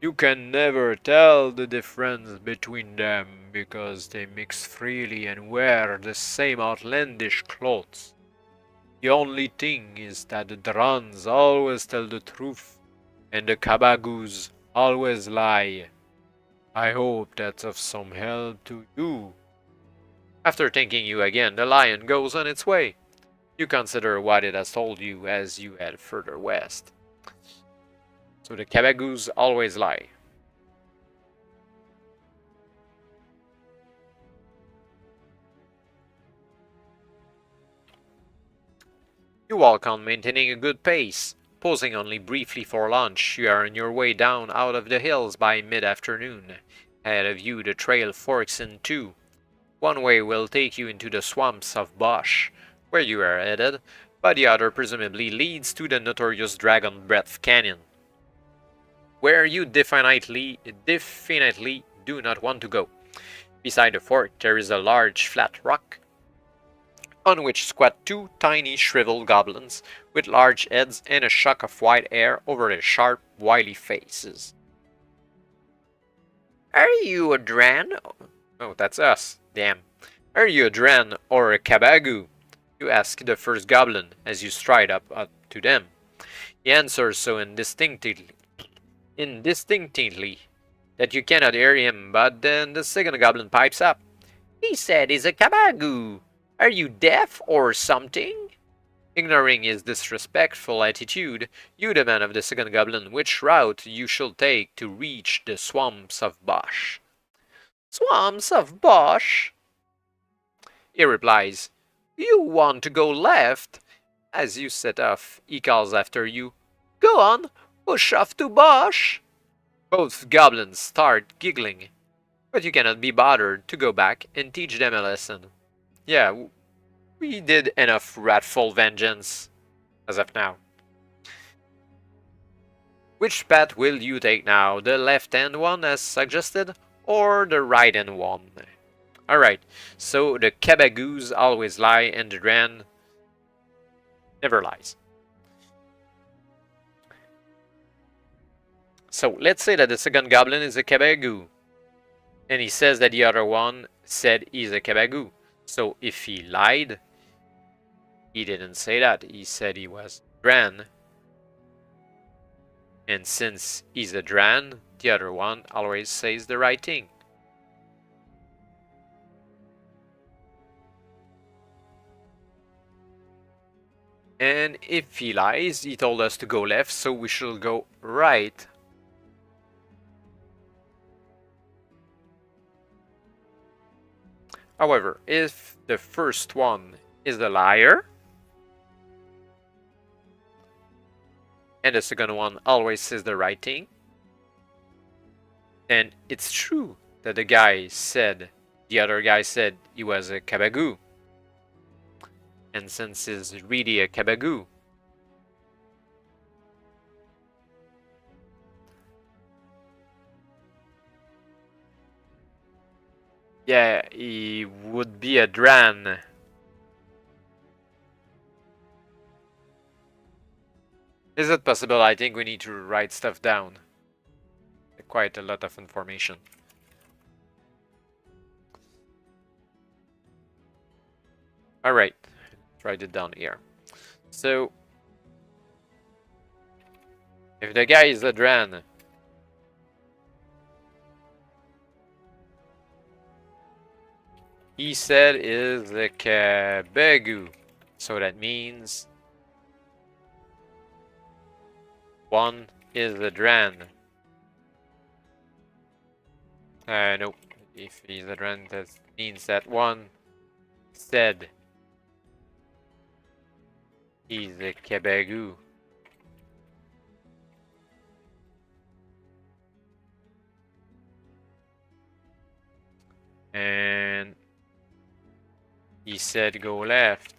You can never tell the difference between them because they mix freely and wear the same outlandish clothes. The only thing is that the Drans always tell the truth and the Kabagus always lie. I hope that's of some help to you. After thanking you again, the lion goes on its way. You consider what it has told you as you head further west. So the Kabagus always lie. You walk on, maintaining a good pace. Pausing only briefly for lunch, you are on your way down out of the hills by mid-afternoon. Ahead of you, the trail forks in two. One way will take you into the swamps of Bosch, where you are headed, but the other presumably leads to the notorious Dragon Breath Canyon, where you definitely do not want to go. Beside the fork, there is a large flat rock, on which squat two tiny shriveled goblins with large heads and a shock of white hair over their sharp, wily faces. Are you a Dran? Oh, that's us. Damn. Are you a Dran or a Kabagu? You ask the first goblin as you stride up to them. He answers so indistinctly that you cannot hear him, but then the second goblin pipes up. He said he's a Kabagu. Are you deaf or something? Ignoring his disrespectful attitude, you demand of the second goblin which route you shall take to reach the swamps of Bosch. Swamps of Bosch? He replies, You want to go left? As you set off, he calls after you, Go on, push off to Bosch. Both goblins start giggling, but you cannot be bothered to go back and teach them a lesson. Yeah, we did enough wrathful vengeance as of now. Which path will you take now? The left-hand one as suggested, or the right-hand one? Alright, so the Kabagus always lie and the Dran never lies. So let's say that the second goblin is a Kabagu, and he says that the other one said he's a Kabagu. So if he lied, he didn't say that. He said he was Dran. And since he's a Dran, the other one always says the right thing. And if he lies, he told us to go left, so we shall go right. However, if the first one is the liar, and the second one always says the right thing, then it's true that the other guy said he was a Kabagu. And since he's really a Kabagu, yeah, he would be a Dran. Is it possible? I think we need to write stuff down. Quite a lot of information. Alright, write it down here. So, if the guy is a Dran, he said is a Kabagu. So that means one is a Dran. No. If he's a Dran, that means that one said he's a Kabagu. And he said go left.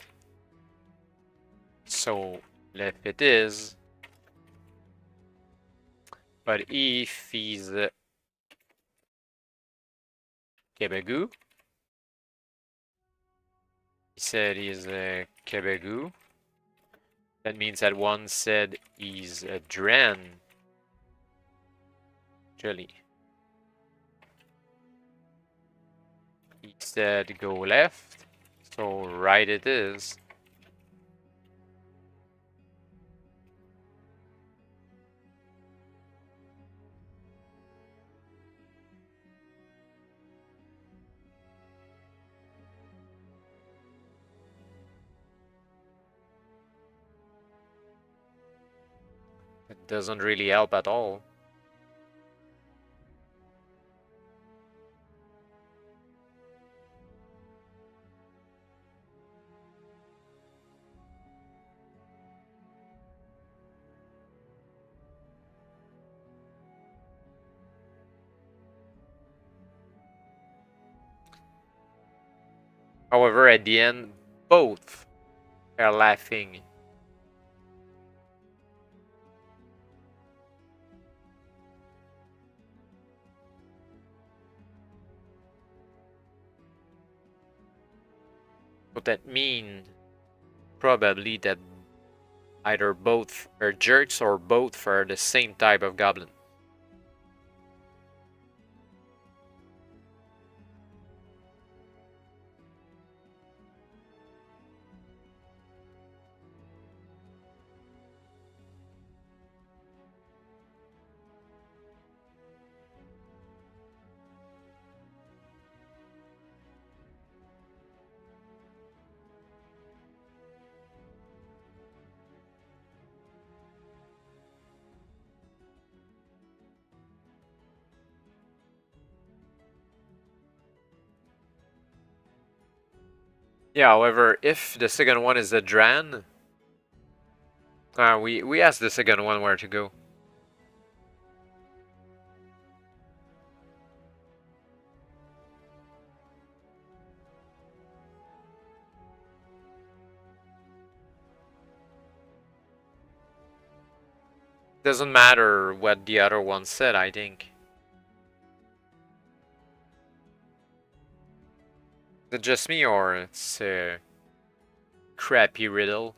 So left it is. But if he's a Kabagu, he said he's a Kabagu, that means that one said he's a Dran. actually. He said go left, so right it is. It doesn't really help at all. However, at the end, both are laughing. What that means probably that either both are jerks or both are the same type of goblin. Yeah, however, if the second one is a Dran, we asked the second one where to go. Doesn't matter what the other one said, I think. Is it just me or it's a crappy riddle?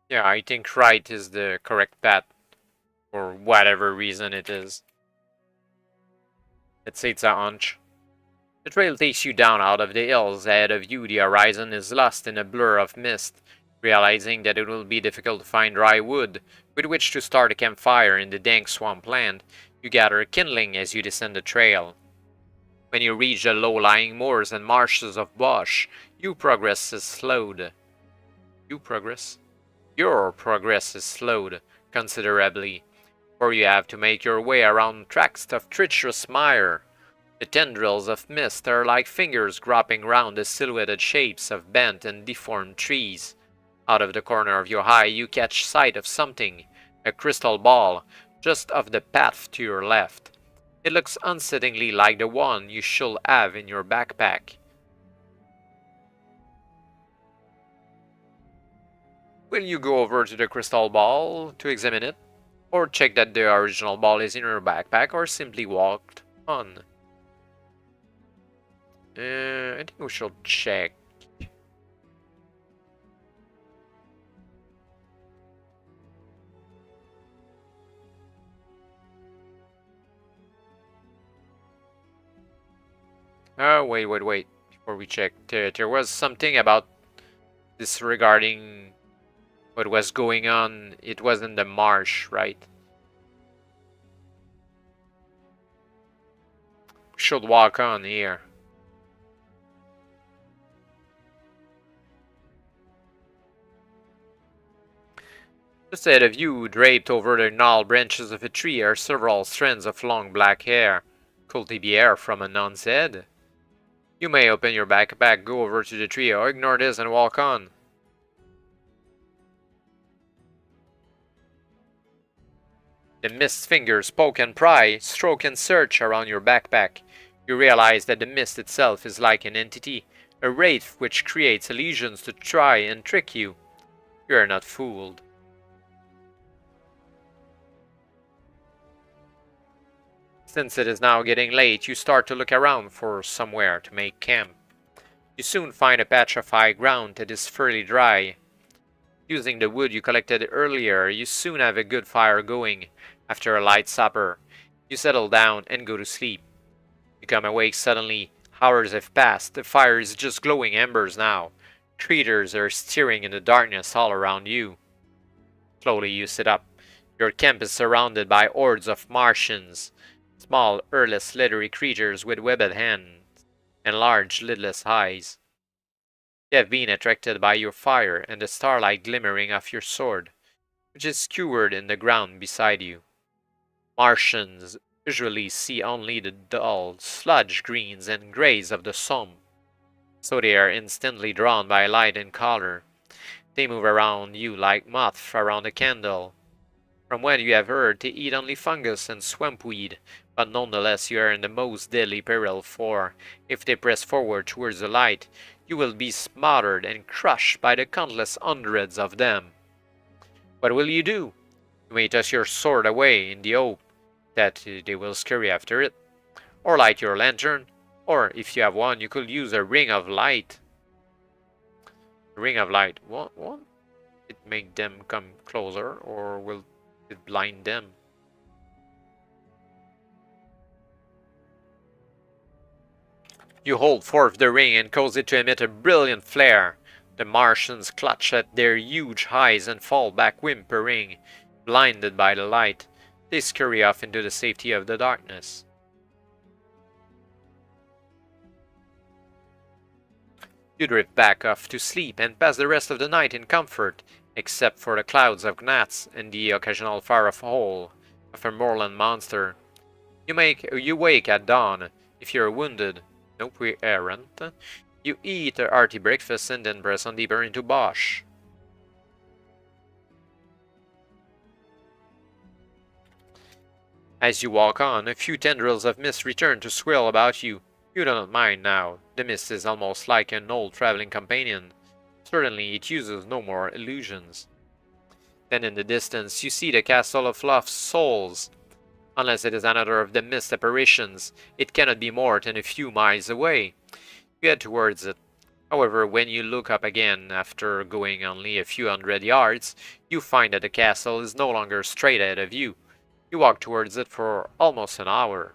Yeah, I think right is the correct path for whatever reason it is. Let's say it's a hunch. The trail takes you down out of the hills. Ahead of you, the horizon is lost in a blur of mist. Realizing that it will be difficult to find dry wood with which to start a campfire in the dank swampland, you gather kindling as you descend the trail. When you reach the low-lying moors and marshes of bush, your progress is slowed considerably, for you have to make your way around tracts of treacherous mire. The tendrils of mist are like fingers groping round the silhouetted shapes of bent and deformed trees. Out of the corner of your eye, you catch sight of something, a crystal ball, just off the path to your left. It looks unsettlingly like the one you should have in your backpack. Will you go over to the crystal ball to examine it? Or check that the original ball is in your backpack, or simply walk on? I think we should check. Oh, wait. Before we check, there was something about this regarding what was going on. It was in the marsh, right? We should walk on here. Just ahead of you, draped over the gnarled branches of a tree, are several strands of long black hair. Could they be hair from a nun's head? You may open your backpack, go over to the tree, or ignore this and walk on. The mist's fingers poke and pry, stroke and search around your backpack. You realize that the mist itself is like an entity, a wraith which creates illusions to try and trick you. You are not fooled. Since it is now getting late, you start to look around for somewhere to make camp. You soon find a patch of high ground that is fairly dry. Using the wood you collected earlier, you soon have a good fire going. After a light supper, you settle down and go to sleep. You come awake suddenly. Hours have passed. The fire is just glowing embers now. Creatures are stirring in the darkness all around you. Slowly you sit up. Your camp is surrounded by hordes of Martians. Small, earless, leathery creatures with webbed hands and large, lidless eyes. They have been attracted by your fire and the starlight glimmering of your sword, which is skewered in the ground beside you. Martians usually see only the dull sludge greens and greys of the sun, so they are instantly drawn by light and color. They move around you like moths around a candle. From what you have heard, they eat only fungus and swampweed, but nonetheless you are in the most deadly peril, for if they press forward towards the light, you will be smothered and crushed by the countless hundreds of them. What will you do? You may toss your sword away in the hope that they will scurry after it, or light your lantern, or if you have one, you could use a ring of light. A ring of light. What? It make them come closer, or will it blind them? You hold forth the ring and cause it to emit a brilliant flare. The Martians clutch at their huge eyes and fall back whimpering. Blinded by the light, they scurry off into the safety of the darkness. You drift back off to sleep and pass the rest of the night in comfort, except for the clouds of gnats and the occasional far-off howl of a moorland monster. You wake at dawn. If you're wounded, no errant, you eat a hearty breakfast and then press on deeper into Bosch. As you walk on, a few tendrils of mist return to swirl about you. You do not mind now. The mist is almost like an old traveling companion. Certainly it uses no more illusions. Then in the distance you see the castle of Lost Souls. Unless it is another of the mist apparitions, it cannot be more than a few miles away. You head towards it. However, when you look up again after going only a few hundred yards, you find that the castle is no longer straight ahead of you. You walk towards it for almost an hour,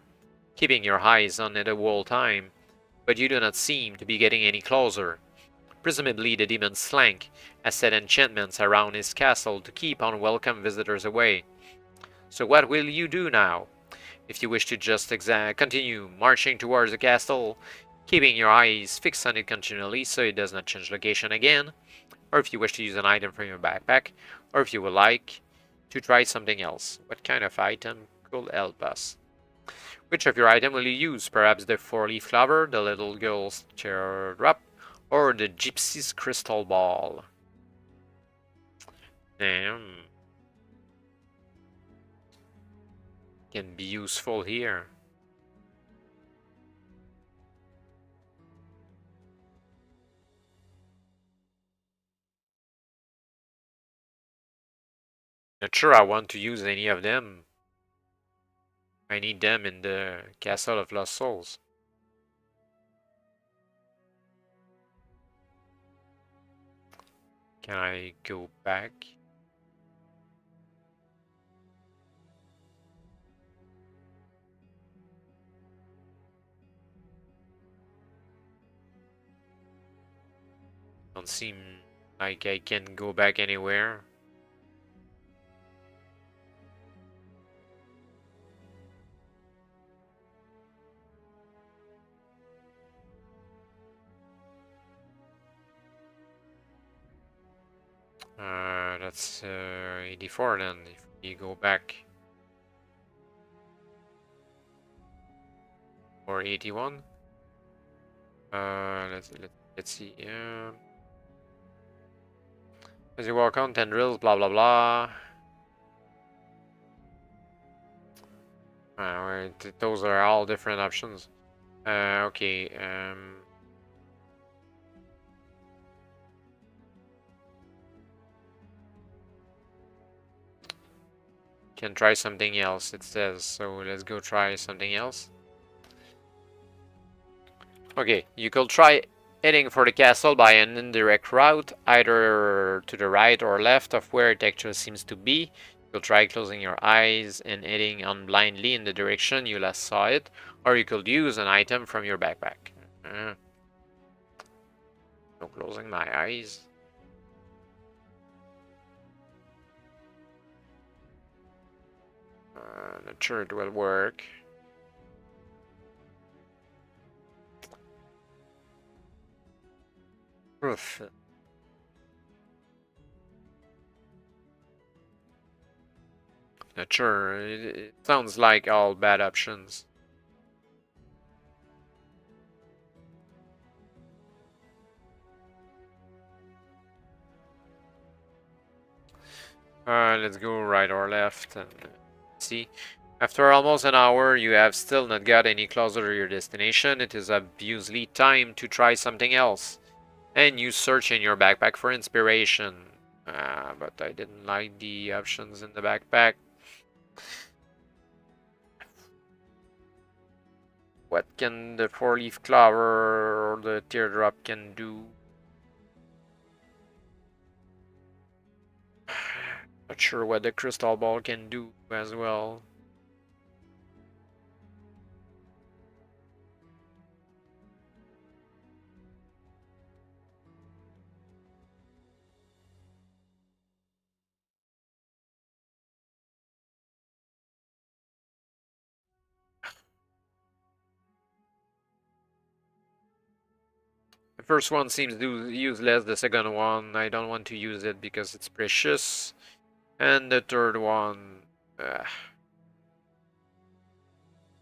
keeping your eyes on it the whole time, but you do not seem to be getting any closer. Presumably the demon Slank has set enchantments around his castle to keep unwelcome visitors away. So what will you do now? If you wish to just continue marching towards the castle, keeping your eyes fixed on it continually so it does not change location again, or if you wish to use an item from your backpack, or if you would like to try something else, what kind of item could help us? Which of your item will you use? Perhaps the 4-leaf clover, the little girl's teardrop, or the gypsy's crystal ball? Can be useful here. Not sure I want to use any of them. I need them in the Castle of Lost Souls. Can I go back? Don't seem like I can go back anywhere. That's 84 then, if we go back. Or 81. Let's see. As you walk on, tendrils, blah blah blah. Those are all different options. Okay. Can try something else, it says. So let's go try something else. Okay, you could try heading for the castle by an indirect route, either to the right or left of where it actually seems to be. You could try closing your eyes and heading on blindly in the direction you last saw it, or you could use an item from your backpack. So closing my eyes. Not sure it will work. Oof. Not sure. It sounds like all bad options. Let's go right or left and see. After almost an hour, you have still not got any closer to your destination. It is obviously time to try something else. And you search in your backpack for inspiration. But I didn't like the options in the backpack. What can the four-leaf clover or the teardrop can do? Not sure what the crystal ball can do as well. The first one seems useless, the second one I don't want to use it because it's precious. And the third one,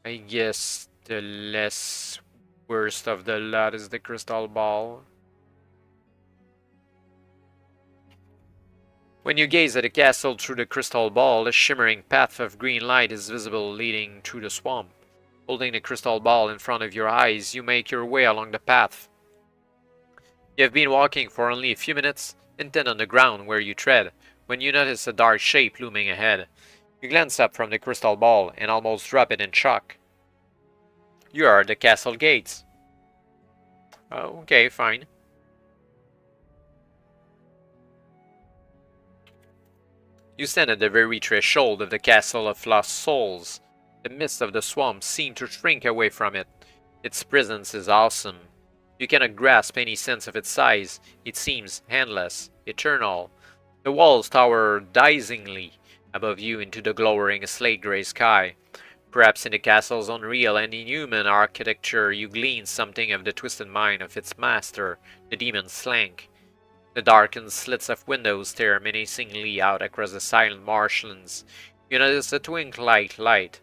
I guess the less worst of the lot is the crystal ball. When you gaze at the castle through the crystal ball, a shimmering path of green light is visible leading through the swamp. Holding the crystal ball in front of your eyes, you make your way along the path. You have been walking for only a few minutes, intent on the ground where you tread, when you notice a dark shape looming ahead. You glance up from the crystal ball and almost drop it in shock. You are at the castle gates. Oh, okay, fine. You stand at the very threshold of the castle of lost souls. The mist of the swamp seems to shrink away from it. Its presence is awesome. You cannot grasp any sense of its size. It seems endless, eternal. The walls tower dazzlingly above you into the glowering slate-gray sky. Perhaps in the castle's unreal and inhuman architecture you glean something of the twisted mind of its master, the demon Slank. The darkened slits of windows stare menacingly out across the silent marshlands. You notice a twinkling light.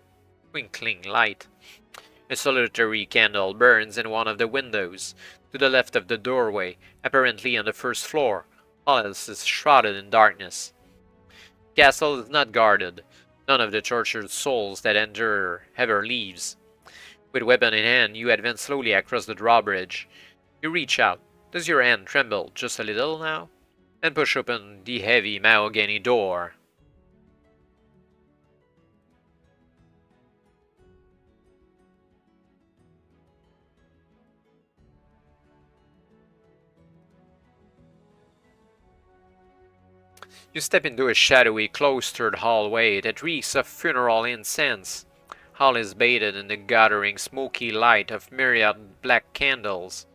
A solitary candle burns in one of the windows, to the left of the doorway, apparently on the first floor. All else is shrouded in darkness. The castle is not guarded. None of the tortured souls that enter ever leaves. With weapon in hand, you advance slowly across the drawbridge. You reach out. Does your hand tremble just a little now? And push open the heavy mahogany door. You step into a shadowy, cloistered hallway that reeks of funeral incense. Hall is bathed in the gathering smoky light of myriad black candles.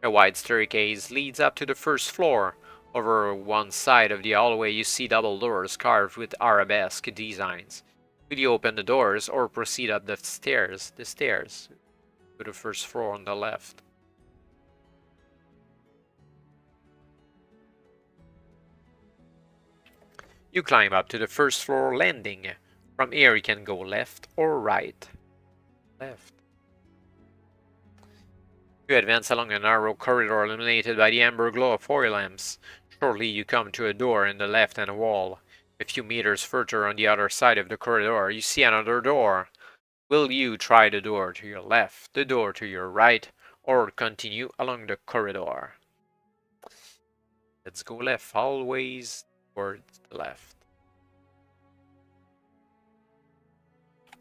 A wide staircase leads up to the first floor. Over one side of the hallway you see double doors carved with arabesque designs. Will you open the doors or proceed up the stairs to the first floor on the left? You climb up to the first floor landing. From here you can go left or right. Left. You advance along a narrow corridor illuminated by the amber glow of oil lamps. Shortly you come to a door in the left-hand wall. A few meters further on the other side of the corridor you see another door. Will you try the door to your left, the door to your right, or continue along the corridor? Let's go left, always towards the left.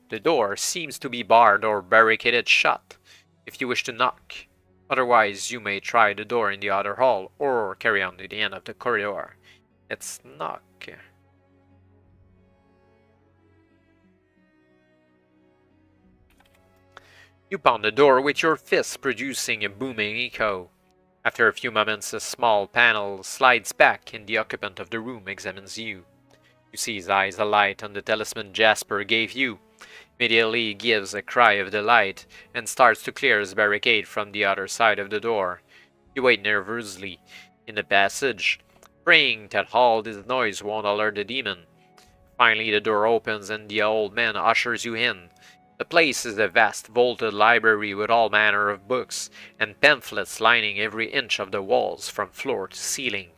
The door seems to be barred or barricaded shut if you wish to knock. Otherwise, you may try the door in the other hall or carry on to the end of the corridor. Let's knock. You pound the door with your fist, producing a booming echo. After a few moments, a small panel slides back and the occupant of the room examines you. You see his eyes alight on the talisman Jasper gave you. Immediately he gives a cry of delight and starts to clear his barricade from the other side of the door. You wait nervously in the passage, praying that all this noise won't alert the demon. Finally the door opens and the old man ushers you in. The place is a vast vaulted library with all manner of books and pamphlets lining every inch of the walls from floor to ceiling.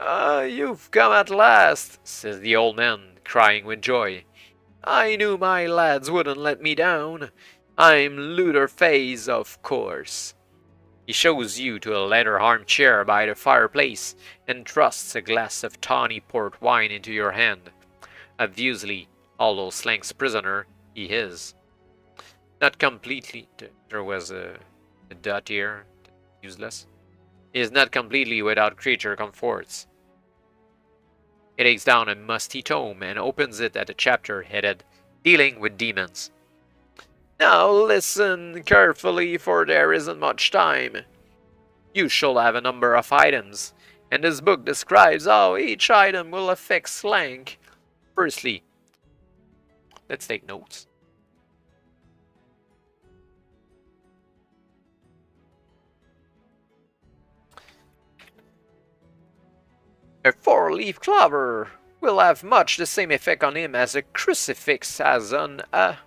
You've come at last, says the old man, crying with joy. I knew my lads wouldn't let me down. I'm Lutherface, of course. He shows you to a leather armchair by the fireplace and thrusts a glass of tawny port wine into your hand. Obviously, although Slank's prisoner, he is. Not completely. There was a dot here. Useless. He is not completely without creature comforts. He takes down a musty tome and opens it at a chapter headed Dealing with Demons. Now listen carefully, for there isn't much time. You shall have a number of items, and this book describes how each item will affect Slank. Firstly, let's take notes. A 4-leaf clover will have much the same effect on him as a crucifix has on a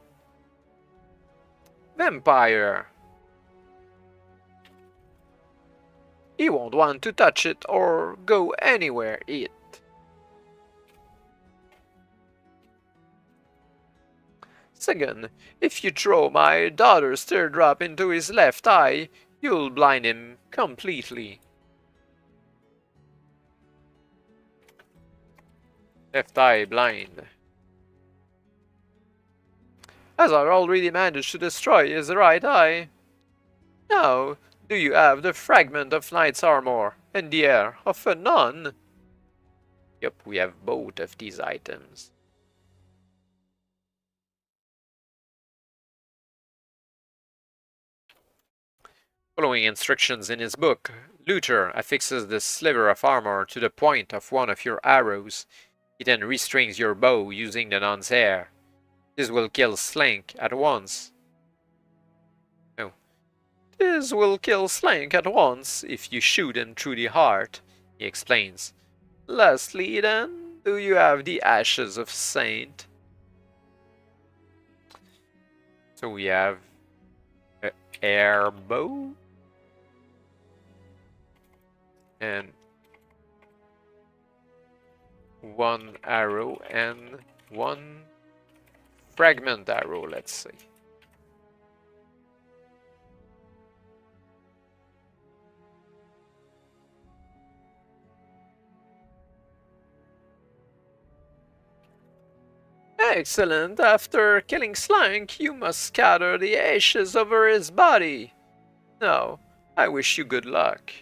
vampire. He won't want to touch it or go anywhere it. Second, if you throw my daughter's teardrop into his left eye, you'll blind him completely. Left eye blind. As I already managed to destroy his right eye. Now, do you have the fragment of knight's armor and the air of a nun? Yep, we have both of these items. Following instructions in his book, Luther affixes the sliver of armor to the point of one of your arrows. He then restrings your bow using the nun's hair. This will kill Slank at once. No. This will kill Slank at once if you shoot him through the heart, he explains. Lastly then, do you have the ashes of Saint? So we have an air bow. And one arrow and one fragment arrow, let's see. Excellent. After killing Slank, you must scatter the ashes over his body. Now, I wish you good luck.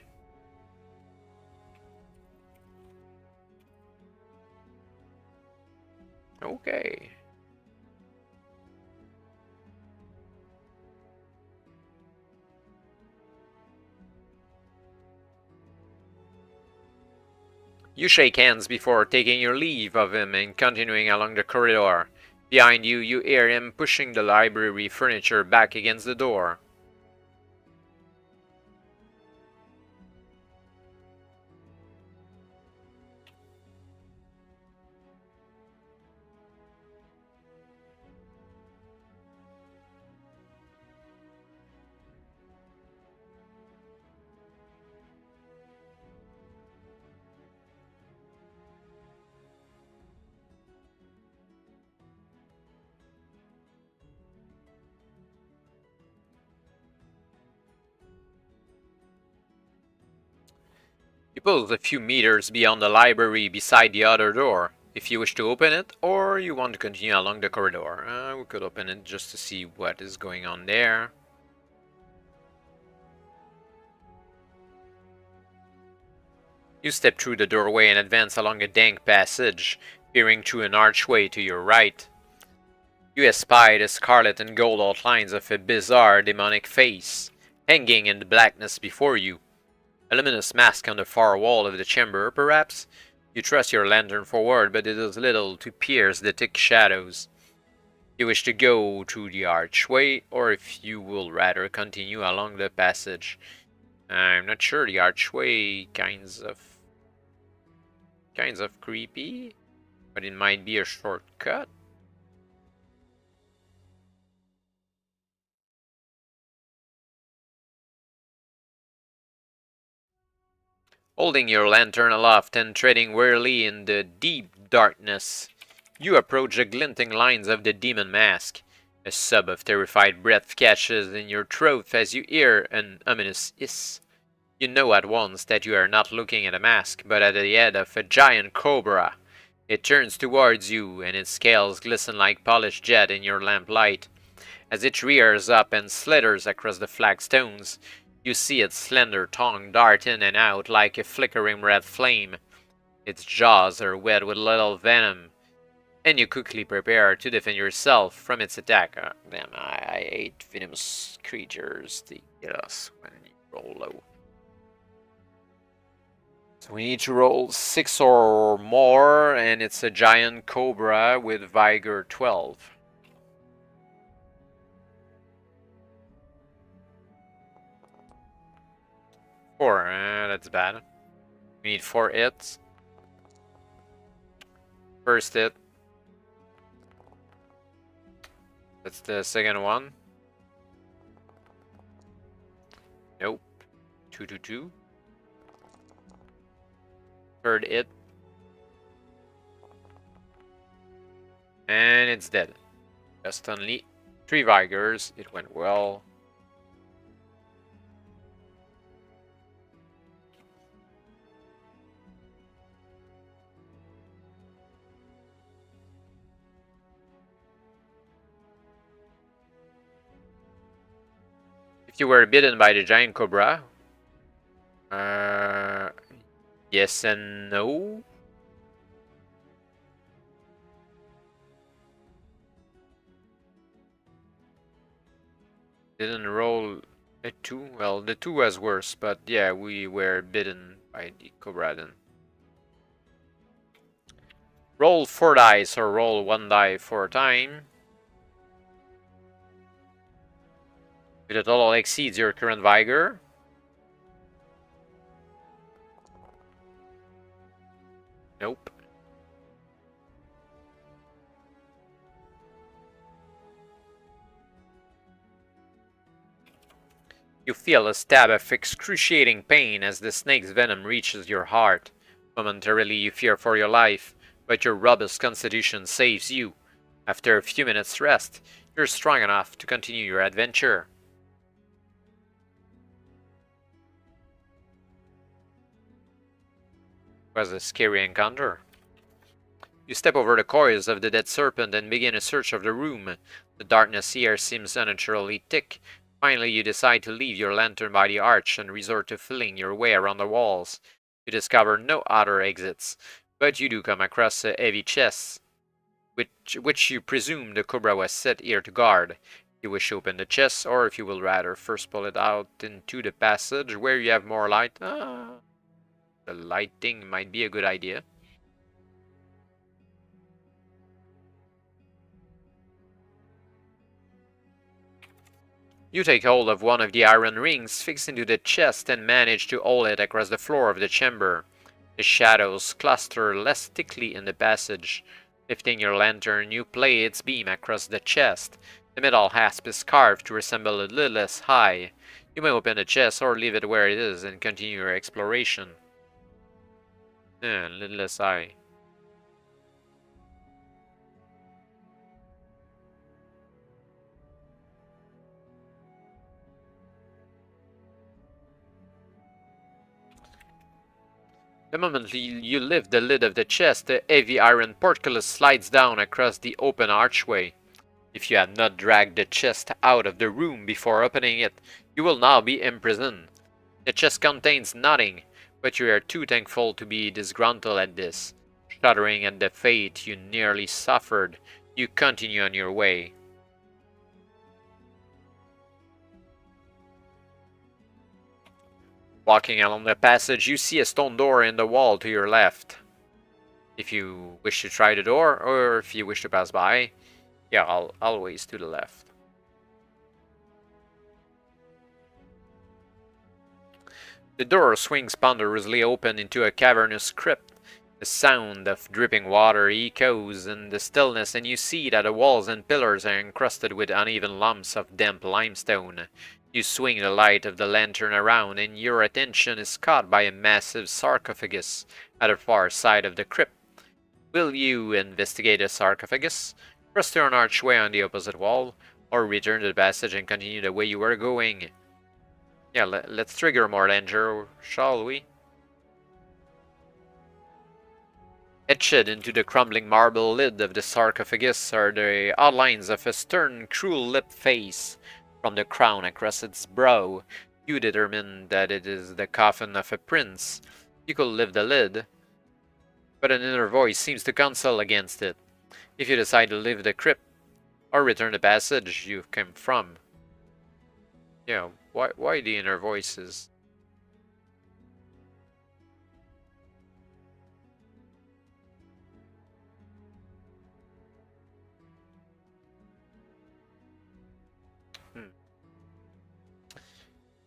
Okay. You shake hands before taking your leave of him and continuing along the corridor. Behind you, you hear him pushing the library furniture back against the door. suppose a few meters beyond the library beside the other door. If you wish to open it, or you want to continue along the corridor. We could open it just to see what is going on there. You step through the doorway and advance along a dank passage, peering through an archway to your right. You espy the scarlet and gold outlines of a bizarre demonic face, hanging in the blackness before you. A luminous mask on the far wall of the chamber, perhaps? You thrust your lantern forward, but it does little to pierce the thick shadows. You wish to go through the archway, or if you will rather continue along the passage. I'm not sure, the archway kinds of creepy, but it might be a shortcut. Holding your lantern aloft and treading warily in the deep darkness, you approach the glinting lines of the demon mask. A sob of terrified breath catches in your throat as you hear an ominous hiss. You know at once that you are not looking at a mask, but at the head of a giant cobra. It turns towards you, and its scales glisten like polished jet in your lamplight. As it rears up and slithers across the flagstones, you see its slender tongue dart in and out like a flickering red flame. Its jaws are wet with little venom, and you quickly prepare to defend yourself from its attack. Damn, I hate venomous creatures. They get us when you roll low. So we need to roll 6 or more, and it's a giant cobra with Vigor 12. Four, that's bad. We need 4 hits. First hit. That's the second one. Nope. 2. Third hit. And it's dead. Just only 3 Vigors. It went well. If you were bitten by the giant cobra, yes and no. Didn't roll a 2. Well, the 2 was worse, but yeah, we were bitten by the cobra then. Roll 4 dice or roll 1 die 4 times. If the total exceeds your current Vigor, nope. You feel a stab of excruciating pain as the snake's venom reaches your heart. Momentarily you fear for your life, but your robust constitution saves you. After a few minutes' rest, you're strong enough to continue your adventure. It was a scary encounter. You step over the coils of the dead serpent and begin a search of the room. The darkness here seems unnaturally thick. Finally, you decide to leave your lantern by the arch and resort to feeling your way around the walls. You discover no other exits, but you do come across a heavy chest, which you presume the cobra was set here to guard. You wish to open the chest, or if you will rather first pull it out into the passage where you have more light. The lighting might be a good idea. You take hold of one of the iron rings fixed into the chest and manage to haul it across the floor of the chamber. The shadows cluster less thickly in the passage. Lifting your lantern, you play its beam across the chest. The metal hasp is carved to resemble a lilia's eye. You may open the chest or leave it where it is and continue your exploration. Lilia's eye. The moment you lift the lid of the chest, the heavy iron portcullis slides down across the open archway. If you had not dragged the chest out of the room before opening it, you will now be imprisoned. The chest contains nothing, but you are too thankful to be disgruntled at this. Shuddering at the fate you nearly suffered, you continue on your way. Walking along the passage, you see a stone door in the wall to your left. If you wish to try the door, or if you wish to pass by, yeah, always to the left. The door swings ponderously open into a cavernous crypt. The sound of dripping water echoes in the stillness, and you see that the walls and pillars are encrusted with uneven lumps of damp limestone. You swing the light of the lantern around, and your attention is caught by a massive sarcophagus at the far side of the crypt. Will you investigate the sarcophagus, cross through an archway on the opposite wall, or return to the passage and continue the way you were going? Yeah, let's trigger more danger, shall we? Etched into the crumbling marble lid of the sarcophagus are the outlines of a stern, cruel-lipped face. From the crown across its brow, you determine that it is the coffin of a prince. You could lift the lid, but an inner voice seems to counsel against it. If you decide to leave the crypt, or return the passage you came from. Yeah, why the inner voices?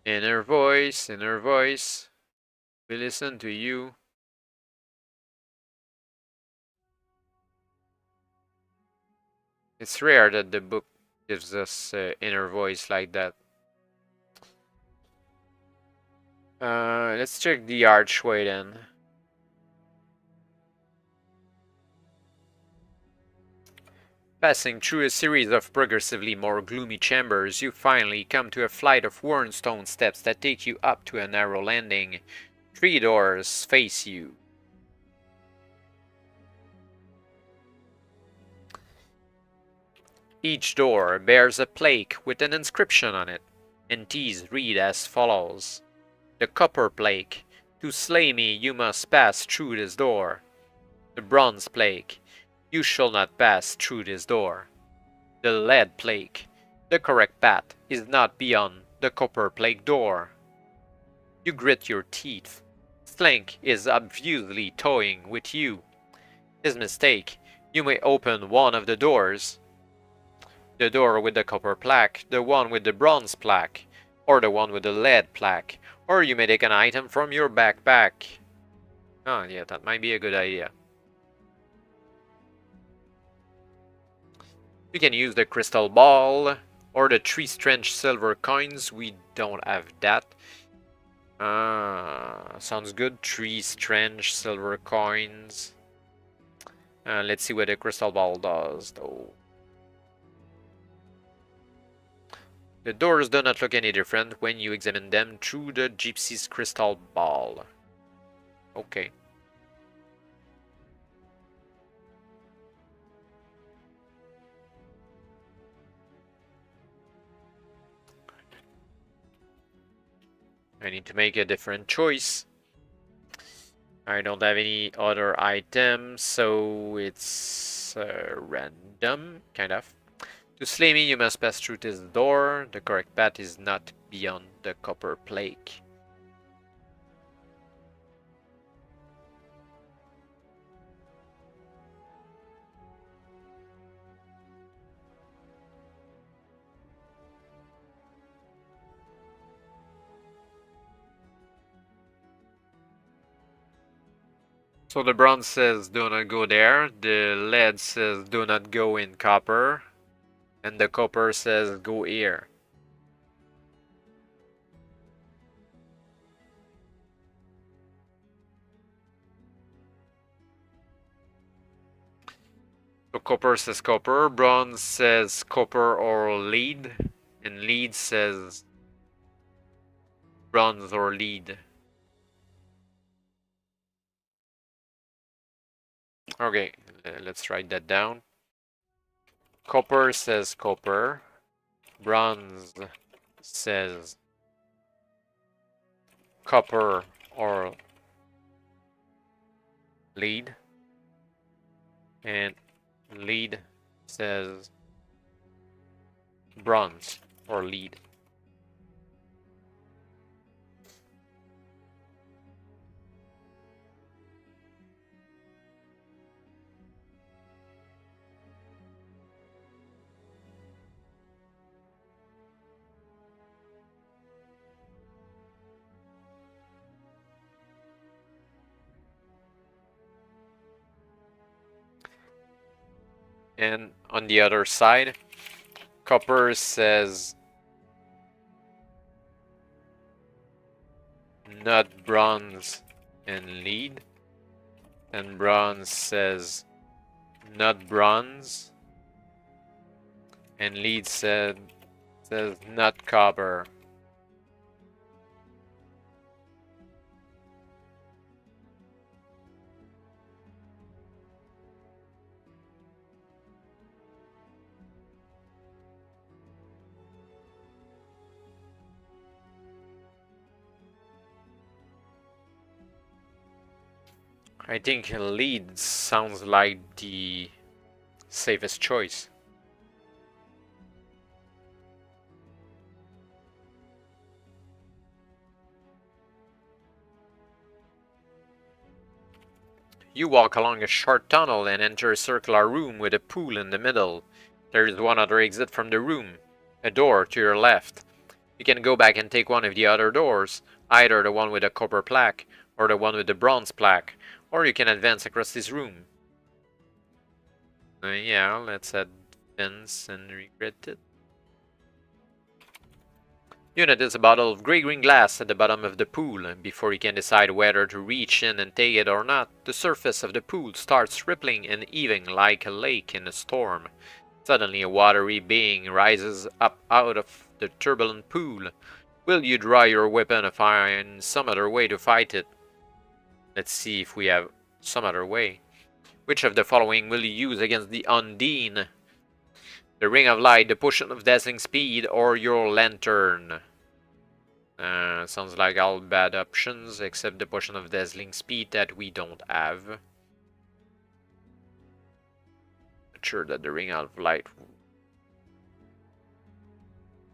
Inner voice, we listen to you. It's rare that the book gives us inner voice like that. Let's check the archway then. Passing through a series of progressively more gloomy chambers, you finally come to a flight of worn stone steps that take you up to a narrow landing. 3 doors face you. Each door bears a plaque with an inscription on it, and these read as follows. The copper plaque: to slay me you must pass through this door. The bronze plaque: you shall not pass through this door. The lead plaque: the correct path is not beyond the copper plaque door. You grit your teeth. Slink is obviously toying with you. His mistake: you may open one of the doors. The door with the copper plaque, the one with the bronze plaque, or the one with the lead plaque, or you may take an item from your backpack. Oh yeah, that might be a good idea. You can use the crystal ball or the 3 strange silver coins. We don't have that. Sounds good. 3 strange silver coins. Let's see what the crystal ball does, though. The doors do not look any different when you examine them through the gypsy's crystal ball. Okay. I need to make a different choice. I don't have any other items, so it's random, kind of. To slay me, you must pass through this door. The correct path is not beyond the copper plaque. So the bronze says do not go there, the lead says do not go in copper, and the copper says go here. So copper says copper, bronze says copper or lead, and lead says bronze or lead. Okay, let's write that down. Copper says copper. Bronze says copper or lead. And lead says bronze or lead. And on the other side, copper says not bronze and lead. And bronze says not bronze. And lead says not copper. I think lead sounds like the safest choice. You walk along a short tunnel and enter a circular room with a pool in the middle. There is one other exit from the room, a door to your left. You can go back and take one of the other doors, either the one with a copper plaque or the one with the bronze plaque, or you can advance across this room. Yeah, let's advance and regret it. You notice a bottle of grey-green glass at the bottom of the pool. Before you can decide whether to reach in and take it or not, the surface of the pool starts rippling and heaving like a lake in a storm. Suddenly a watery being rises up out of the turbulent pool. Will you draw your weapon or find some other way to fight it? Let's see if we have some other way. Which of the following will you use against the Undine? The Ring of Light, the Potion of Dazzling Speed, or your Lantern? Sounds like all bad options, except the Potion of Dazzling Speed that we don't have. Not sure that the Ring of Light...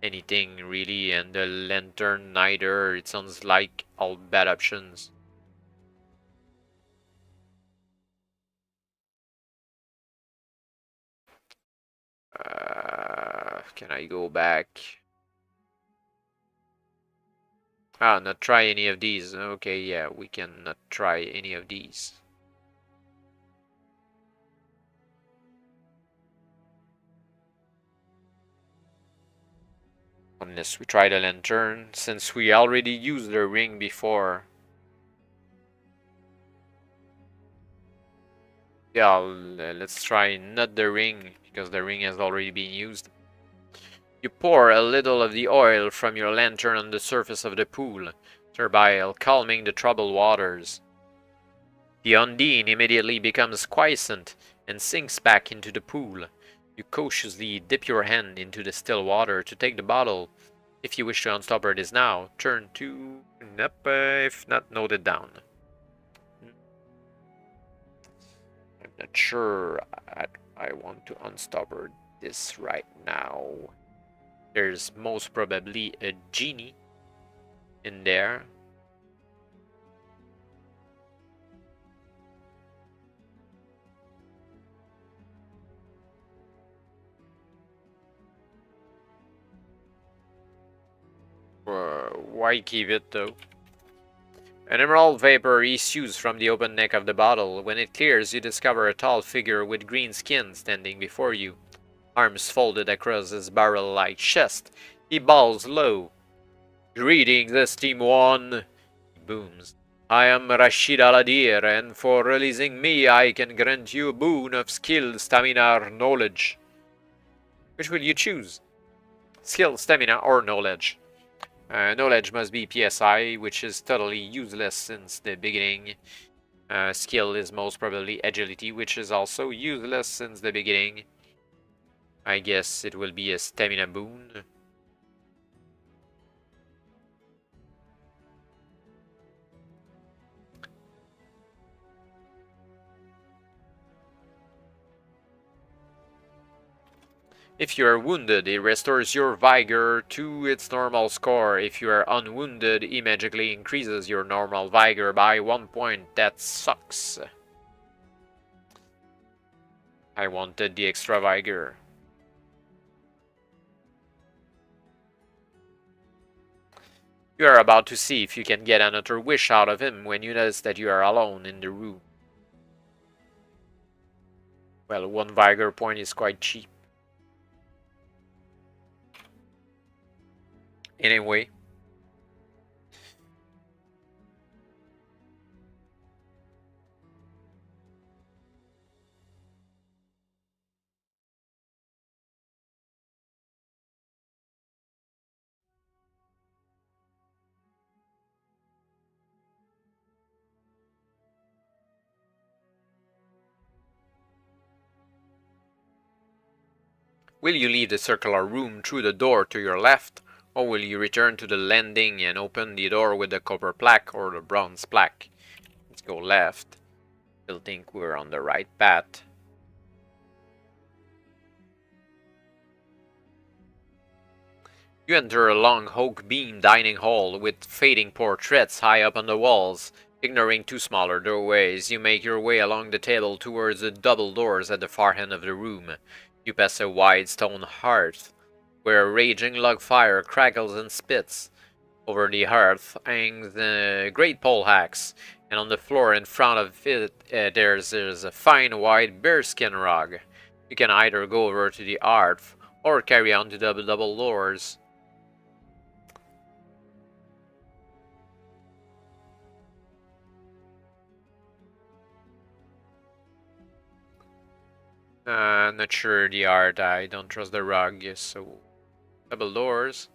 anything really, and the Lantern neither. It sounds like all bad options. Can I go back? Not try any of these. Okay, yeah, we can not try any of these. Unless we try the lantern, since we already used the ring before. Yeah, let's try not the ring, because the ring has already been used. You pour a little of the oil from your lantern on the surface of the pool, thereby calming the troubled waters. The Undine immediately becomes quiescent and sinks back into the pool. You cautiously dip your hand into the still water to take the bottle. If you wish to unstop her this now, turn to... Nope, if not, note it down. I'm not sure I want to unstop her this right now. There's most probably a genie in there. Why keep it though? An emerald vapor issues from the open neck of the bottle. When it clears, you discover a tall figure with green skin standing before you. Arms folded across his barrel-like chest, he bows low. Greetings, esteemed one, he booms. I am Rashid Aladir, and for releasing me, I can grant you a boon of skill, stamina, or knowledge. Which will you choose? Skill, stamina, or knowledge? Knowledge must be PSI, which is totally useless since the beginning. Skill is most probably agility, which is also useless since the beginning. I guess it will be a stamina boon. If you are wounded, it restores your vigor to its normal score. If you are unwounded, it magically increases your normal vigor by 1 point. That sucks. I wanted the extra vigor. You are about to see if you can get another wish out of him when you notice that you are alone in the room. Well, 1 vigor point is quite cheap. Anyway. Will you leave the circular room through the door to your left, or will you return to the landing and open the door with the copper plaque or the bronze plaque? Let's go left. Still think we're on the right path. You enter a long oak beam dining hall with fading portraits high up on the walls. Ignoring 2 smaller doorways, you make your way along the table towards the double doors at the far end of the room. You pass a wide stone hearth, where a raging log fire crackles and spits. Over the hearth hangs a great pole axe, and on the floor in front of it there's a fine white bearskin rug. You can either go over to the hearth or carry on to the double doors. Not sure the art. I don't trust the rug, so double doors.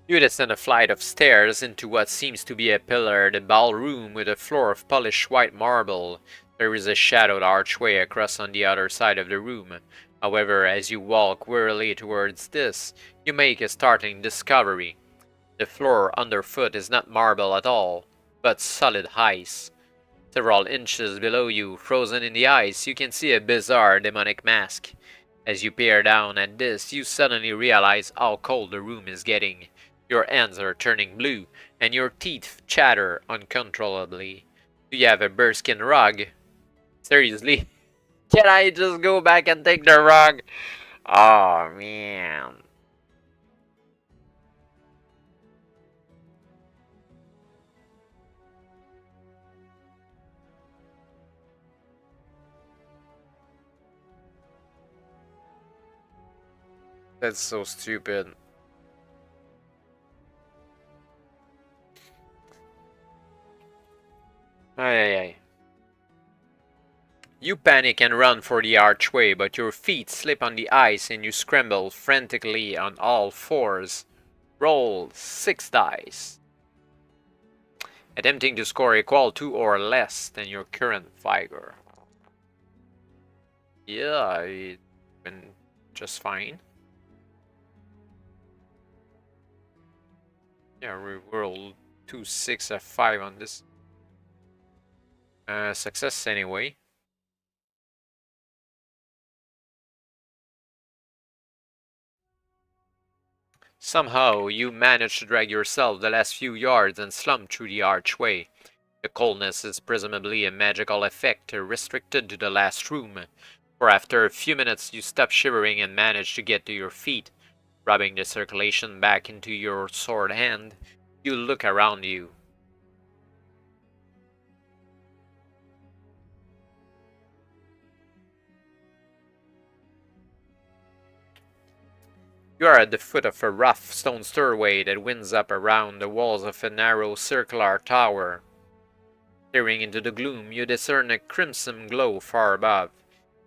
You descend a flight of stairs into what seems to be a pillared ballroom with a floor of polished white marble. There is a shadowed archway across on the other side of the room. However, as you walk wearily towards this, you make a startling discovery. The floor underfoot is not marble at all, but solid ice. Several inches below you, frozen in the ice, you can see a bizarre demonic mask. As you peer down at this, you suddenly realize how cold the room is getting. Your hands are turning blue, and your teeth chatter uncontrollably. Do you have a bearskin rug? Seriously? Can I just go back and take the rug? Oh, man. That's so stupid. Ay. You panic and run for the archway, but your feet slip on the ice and you scramble frantically on all fours. Roll 6 dice. Attempting to score equal to or less than your current vigor. Yeah, it's been just fine. Yeah, we rolled 2, 6, a 5 on this. Success anyway. Somehow, you manage to drag yourself the last few yards and slump through the archway. The coldness is presumably a magical effect restricted to the last room, for after a few minutes you stop shivering and manage to get to your feet. Rubbing the circulation back into your sword hand, you look around you. You are at the foot of a rough stone stairway that winds up around the walls of a narrow circular tower. Staring into the gloom, you discern a crimson glow far above.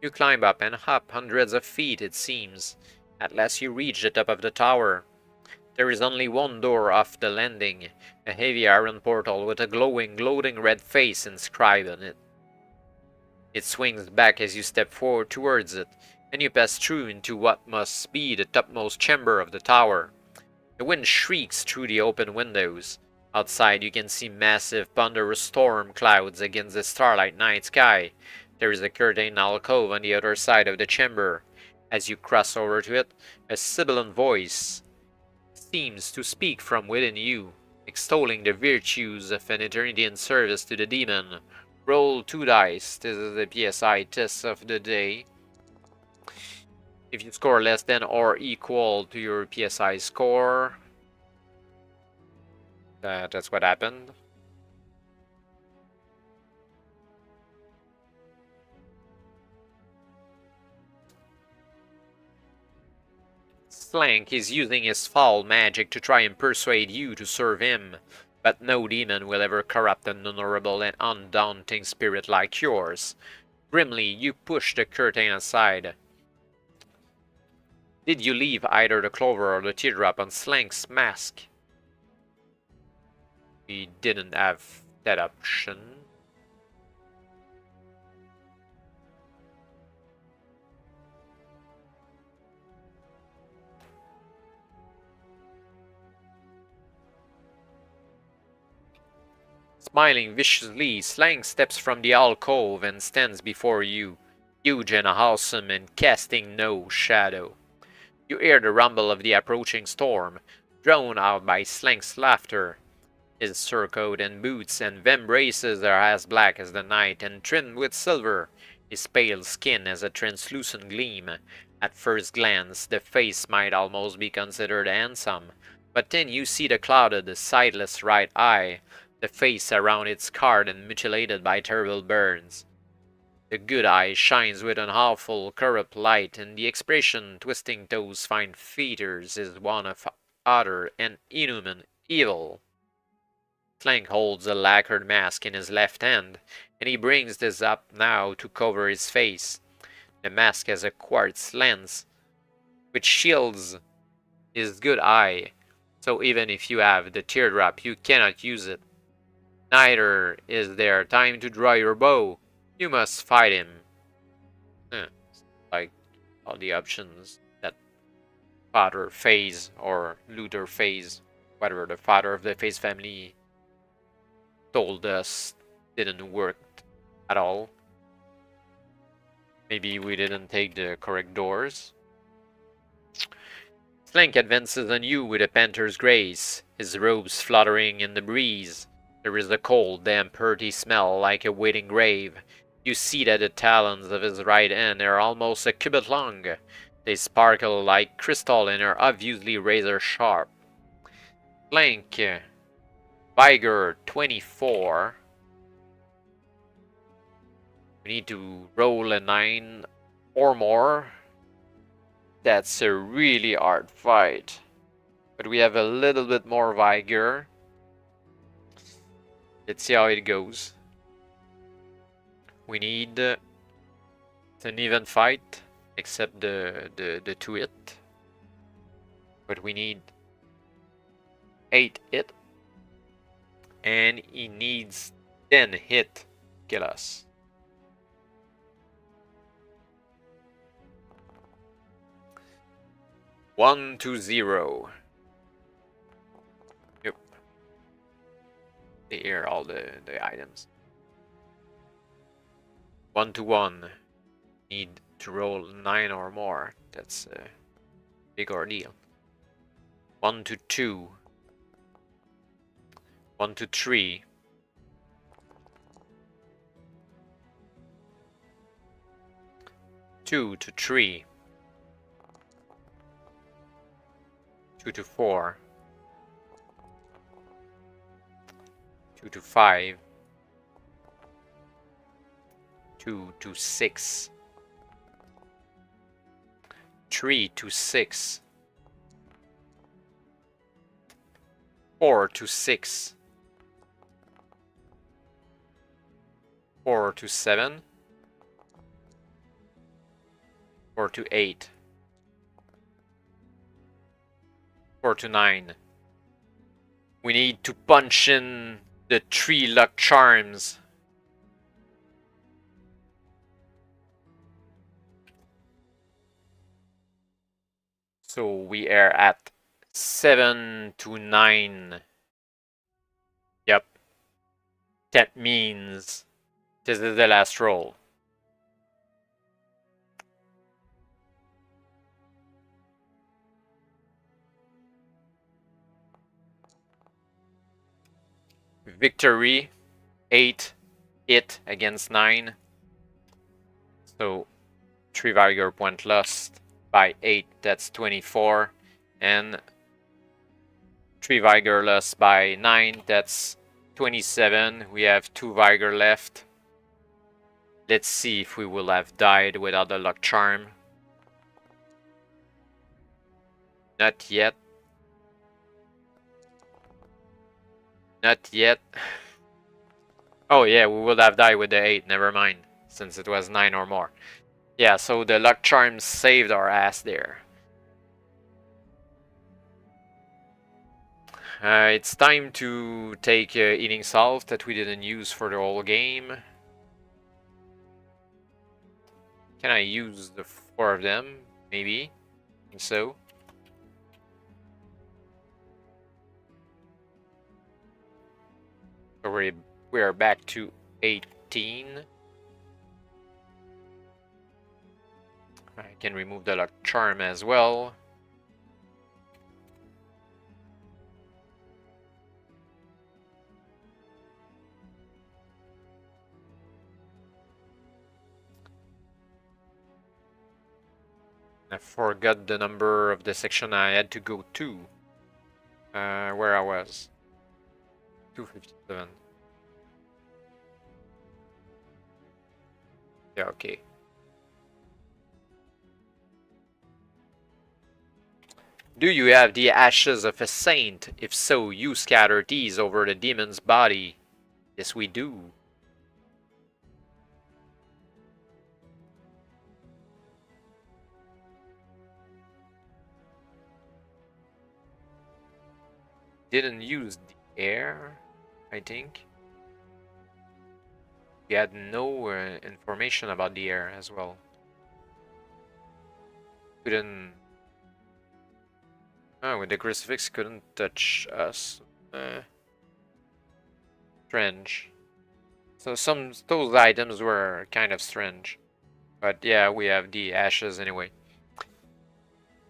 You climb up and up hundreds of feet, it seems. At last you reach the top of the tower. There is only one door off the landing, a heavy iron portal with a glowing, gloating red face inscribed on it. It swings back as you step forward towards it, and you pass through into what must be the topmost chamber of the tower. The wind shrieks through the open windows. Outside you can see massive ponderous storm clouds against the starlight night sky. There is a curtained alcove on the other side of the chamber. As you cross over to it, a sibilant voice seems to speak from within you, extolling the virtues of an eternity in service to the demon. Roll 2 dice. This is the PSI test of the day. If you score less than or equal to your PSI score, that's what happened. Slank is using his foul magic to try and persuade you to serve him, but no demon will ever corrupt an honorable and undaunting spirit like yours. Grimly, you push the curtain aside. Did you leave either the clover or the teardrop on Slank's mask? We didn't have that option. Smiling viciously, Slank steps from the alcove and stands before you, huge and awesome and casting no shadow. You hear the rumble of the approaching storm, drowned out by Slank's laughter. His surcoat and boots and vambraces are as black as the night and trimmed with silver. His pale skin has a translucent gleam. At first glance, the face might almost be considered handsome, but then you see the clouded, sightless right eye, the face around it scarred and mutilated by terrible burns. The good eye shines with an awful, corrupt light, and the expression twisting those fine features is one of utter and inhuman evil. Slank holds a lacquered mask in his left hand, and he brings this up now to cover his face. The mask has a quartz lens, which shields his good eye, so even if you have the teardrop, you cannot use it. Neither is there time to draw your bow. You must fight him. Like all the options that Father Phase or Luther Phase, whatever the father of the Phase family told us, didn't work at all. Maybe we didn't take the correct doors. Slank advances on you with a panther's grace, his robes fluttering in the breeze. There is a cold, damp, earthy smell like a waiting grave. You see that the talons of his right hand are almost a cubit long. They sparkle like crystal and are obviously razor sharp. Slank, Vigor 24. We need to roll a 9 or more. That's a really hard fight. But we have a little bit more vigor. Let's see how it goes. We need it's an even fight, except the 2 hit. But we need 8 hit. And he needs 10 hit to kill us. One to 0. Yep. Here are all the items. 1 to 1. Need to roll 9 or more. That's a big ordeal. 1 to 2. 1 to 3. 2 to 3. 2 to 4. 2 to 5. 2 to 6. 3 to 6. 4 to 6. 4 to 7. 4 to 8. 4 to 9. We need to punch in the 3 luck charms. So we are at 7 to 9. Yep. That means this is the last roll. Victory, 8 hit against 9. So 3 Vigor point lost by 8, that's 24. And 3 Vigor lost by 9, that's 27. We have 2 Vigor left. Let's see if we will have died without the luck charm. Not yet. Not yet. Oh yeah, we would have died with the 8, never mind, since it was 9 or more. Yeah, so the luck charm saved our ass there. It's time to take eating salt that we didn't use for the whole game. Can I use the 4 of them? Maybe. I think so. So we are back to 18. I can remove the luck charm as well. I forgot the number of the section I had to go to. Where I was. 257. Yeah, okay. Do you have the ashes of a saint? If so, you scatter these over the demon's body. Yes, we do. Didn't use the air, I think. We had no information about the air as well. Couldn't... Oh, with the crucifix couldn't touch us. Strange. So those items were kind of strange. But yeah, we have the ashes anyway.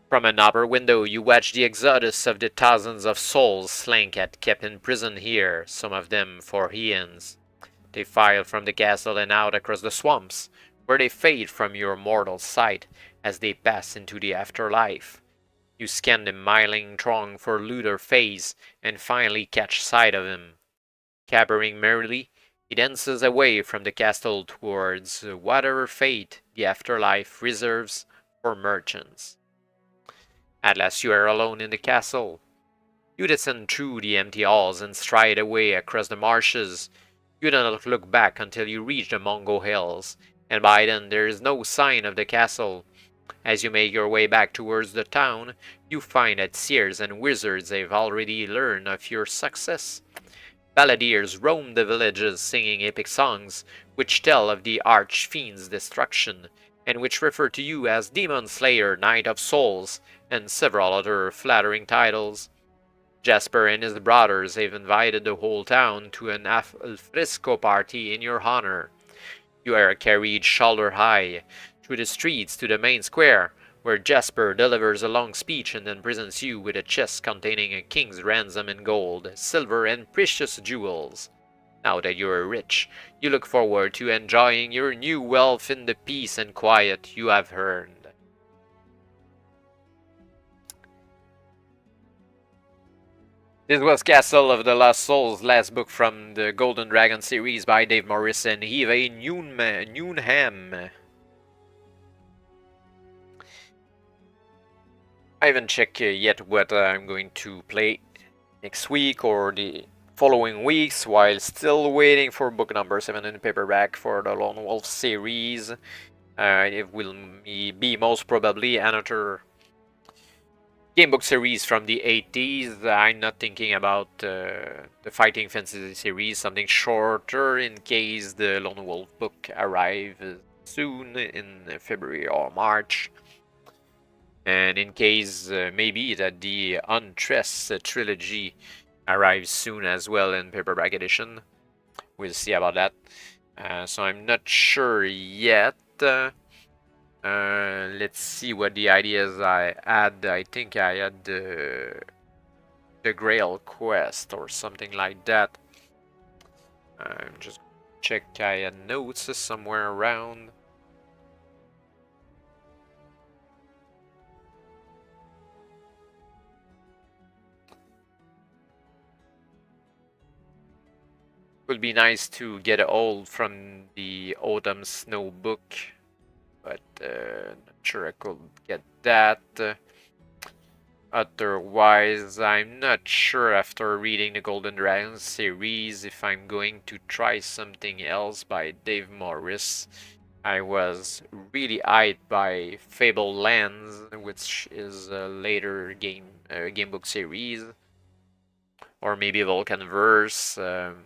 From an upper window, you watch the exodus of the thousands of souls Slankat kept in prison here, some of them for eons. They file from the castle and out across the swamps, where they fade from your mortal sight as they pass into the afterlife. You scan the miling throng for Luther Phase and finally catch sight of him. Cabbering merrily, he dances away from the castle towards whatever fate the afterlife reserves for merchants. At last you are alone in the castle. You descend through the empty halls and stride away across the marshes. You do not look back until you reach the Mungo Hills, and by then there is no sign of the castle. As you make your way back towards the town, you find that seers and wizards have already learned of your success. Balladeers roam the villages singing epic songs, which tell of the Archfiend's destruction, and which refer to you as Demon Slayer, Knight of Souls, and several other flattering titles. Jasper and his brothers have invited the whole town to an alfresco party in your honor. You are carried shoulder high through the streets to the main square, where Jasper delivers a long speech and then presents you with a chest containing a king's ransom in gold, silver, and precious jewels. Now that you are rich, you look forward to enjoying your new wealth in the peace and quiet you have earned. This was Castle of the Lost Souls, last book from the Golden Dragon series by Dave Morris and Yves Newnham. I haven't checked yet what I'm going to play next week or the following weeks, while still waiting for book number 7 in paperback for the Lone Wolf series. It will be most probably another game book series from the 80s. I'm not thinking about the Fighting Fantasy series, something shorter in case the Lone Wolf book arrives soon in February or March. And in case maybe that the Huntress trilogy arrives soon as well in paperback edition. We'll see about that. So I'm not sure yet. Let's see what the ideas I had. I think I had the Grail quest or something like that. I'm just check. I had notes somewhere around. Would be nice to get a hold from the Autumn Snow book, but not sure I could get that. Otherwise, I'm not sure after reading the Golden Dragons series if I'm going to try something else by Dave Morris. I was really hyped by Fable Lands, which is a later game book series, or maybe Vulcanverse.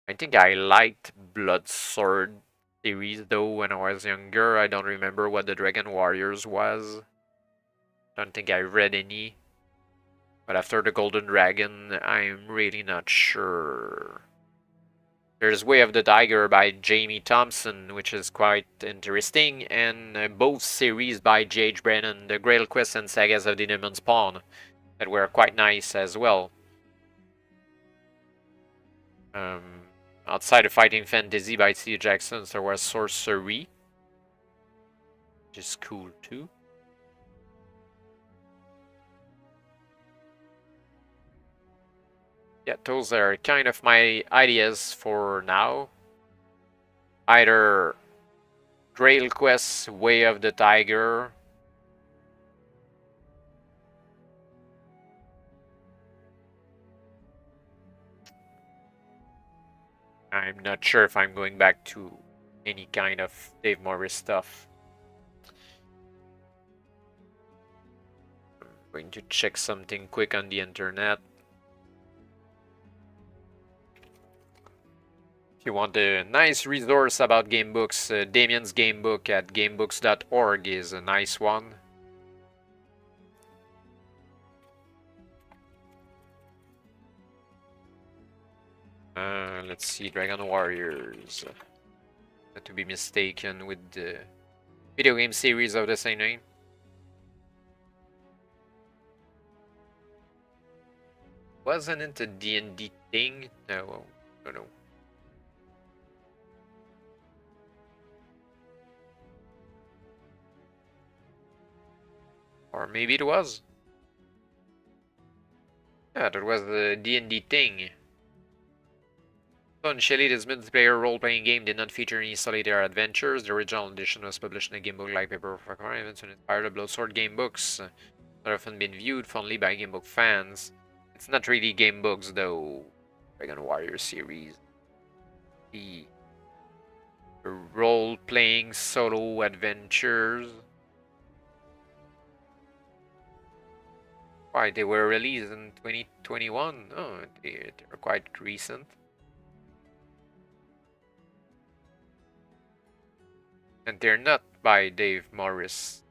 I think I liked Blood Sword series though when I was younger. I don't remember what the Dragon Warriors was. Don't think I read any. But after the Golden Dragon, I'm really not sure. There's Way of the Tiger by Jamie Thompson, which is quite interesting, and both series by J.H. Brennan, the Grail Quest and Sagas of the Demon Spawn, that were quite nice as well. Outside of Fighting Fantasy by C. Jackson, there was Sorcery, which is cool too. Yeah, those are kind of my ideas for now. Either Grail Quest, Way of the Tiger, I'm not sure if I'm going back to any kind of Dave Morris stuff. I'm going to check something quick on the internet. If you want a nice resource about game books, Damien's Game Book at gamebooks.org is a nice one. Let's see, Dragon Warriors. Not to be mistaken with the video game series of the same name. Wasn't it a D&D thing? No, I don't know. Or maybe it was. Yeah, that was the D&D thing. So initially, this multiplayer role-playing game did not feature any solitaire adventures. The original edition was published in a gamebook-like paper for events and inspired the Bloodsword game books. That have often been viewed fondly by game book fans. It's not really game books though. Dragon Warrior series. The role-playing solo adventures. Why, they were released in 2021. Oh, they're quite recent. And they're not by Dave Morris.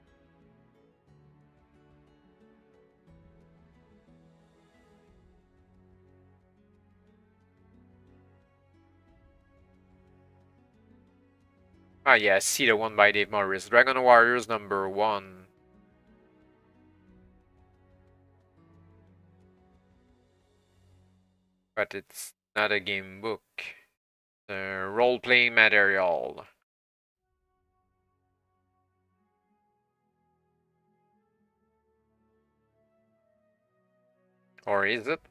Ah, yeah, I see the one by Dave Morris. Dragon Warriors #1. But it's not a game book. Role-playing material. Or is it?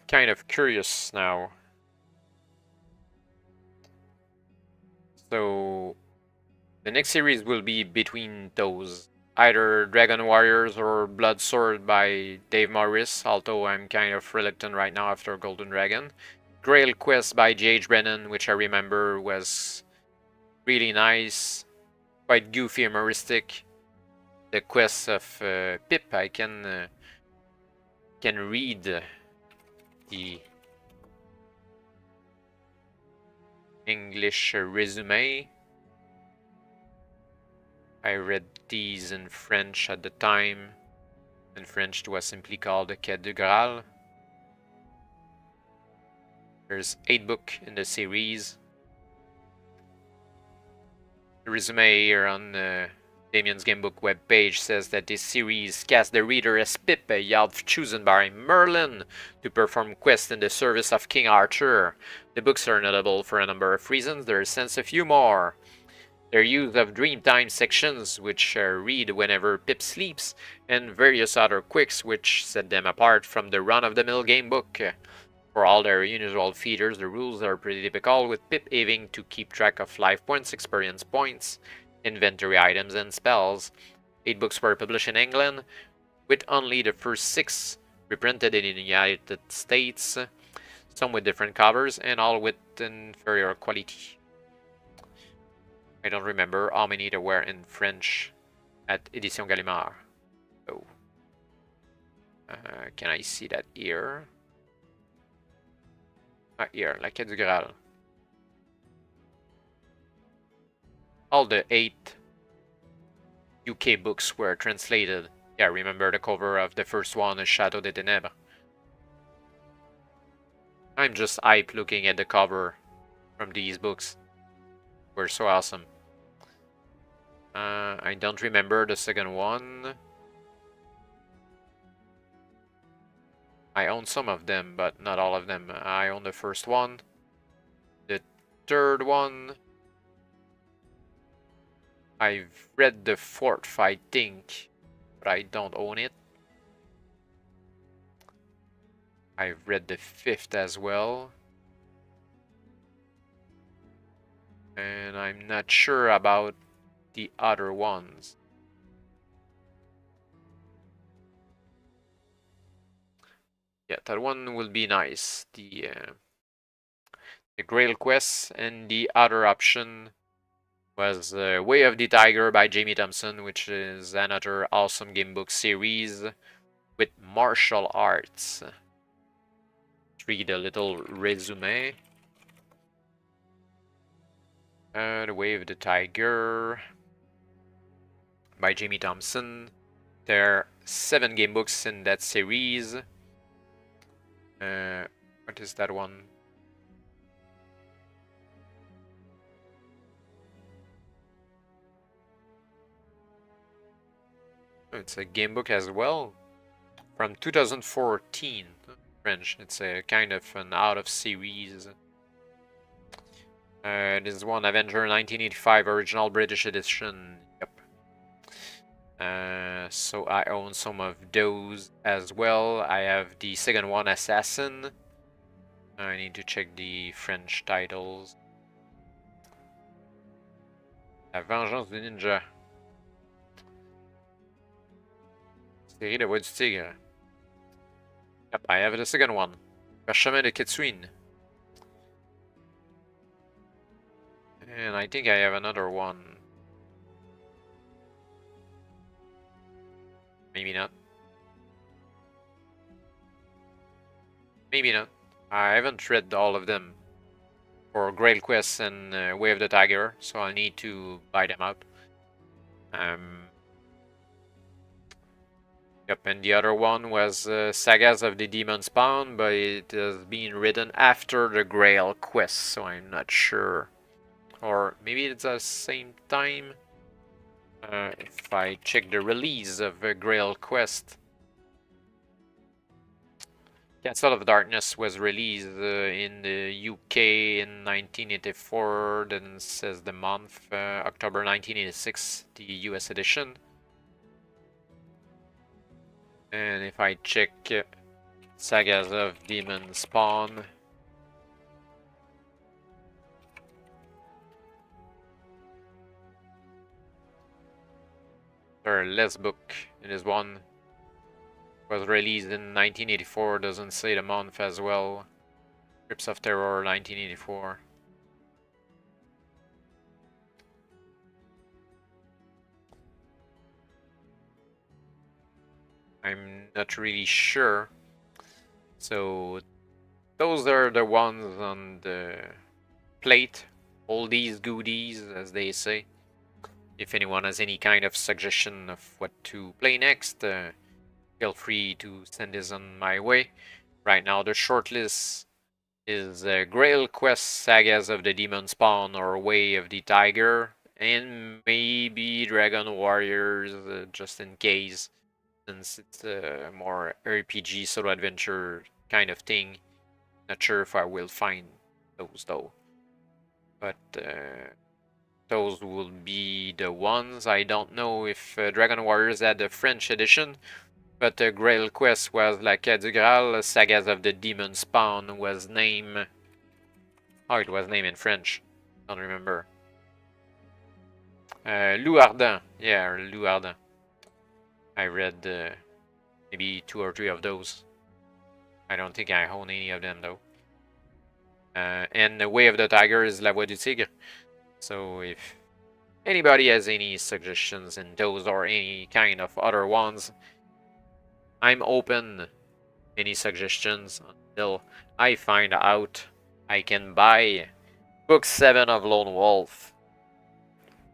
Kind of curious now. So the next series will be between those. Either Dragon Warriors or Blood Sword by Dave Morris, although I'm kind of reluctant right now after Golden Dragon. Grail Quest by J.H. Brennan, which I remember was really nice, quite goofy, humoristic. The quest of Pip, I can read the English resume. I read these in French at the time. In French, it was simply called the Quête du Graal. There's 8 books in the series. The resume here on Damien's Gamebook webpage says that this series casts the reader as Pip, a elf chosen by Merlin to perform quests in the service of King Arthur. The books are notable for a number of reasons. Their sense of humor, their use of Dreamtime sections, which read whenever Pip sleeps, and various other quirks which set them apart from the run-of-the-mill gamebook. For all their unusual features, the rules are pretty typical, with Pip having to keep track of life points, experience points, inventory items, and spells. 8 books were published in England, with only the first 6 reprinted in the United States, some with different covers, and all with inferior quality. I don't remember how many there were in French at Edition Gallimard. Oh. Can I see that here? Here, La Quête du Graal. All the 8 UK books were translated. Yeah, remember the cover of the first one, Château des Ténèbres. I'm just hyped looking at the cover from these books. Were so awesome. I don't remember the second one. I own some of them, but not all of them. I own the first one. The third one. I've read the fourth, I think, but I don't own it. I've read the fifth as well. And I'm not sure about the other ones. Yeah, that one will be nice. The Grail Quest, and the other option was Way of the Tiger by Jamie Thompson, which is another awesome gamebook series with martial arts. Let's read a little resume. The Way of the Tiger by Jamie Thompson. There are 7 gamebooks in that series. What is that one? It's a gamebook as well, from 2014. French. It's a kind of an out of series. This is one, Avenger 1985 original British edition. Yep. So I own some of those as well. I have the second one, Assassin. I need to check the French titles. La Vengeance du Ninja. Série de Voix du Tigre. Yep, I have the second one. Parchemin de Kitsuin. And I think I have another one. Maybe not. Maybe not. I haven't read all of them for Grail Quest and Way of the Tiger, so I'll need to buy them out. Yep, and the other one was Sagas of the Demon Spawn, but it has been written after the Grail Quest, so I'm not sure. Or maybe it's the same time. If I check the release of Grail Quest. Castle of Darkness was released in the UK in 1984, then says the month, October 1986, the US edition. And if I check Sagas of Demon Spawn, there are less book. It is one was released in 1984, doesn't say the month as well. Crypts of Terror 1984. not really sure. So those are the ones on the plate. All these goodies, as they say. If anyone has any kind of suggestion of what to play next, feel free to send this on my way. Right now, the shortlist is Grail Quest, Sagas of the Demon Spawn, or Way of the Tiger, and maybe Dragon Warriors, just in case, since it's a more RPG solo adventure kind of thing. Not sure if I will find those though, but those will be the ones. I don't know if Dragon Warriors had the French edition, but Grail Quest was La Quête du Graal, Sagas of the Demon Spawn was named... Oh, it was named in French. Don't remember. Loup Ardent. Yeah, Loup Ardent. I read maybe 2 or 3 of those. I don't think I own any of them though. And The Way of the Tiger is La Voix du Tigre. So if anybody has any suggestions in those or any kind of other ones, I'm open any suggestions until I find out I can buy book 7 of Lone Wolf,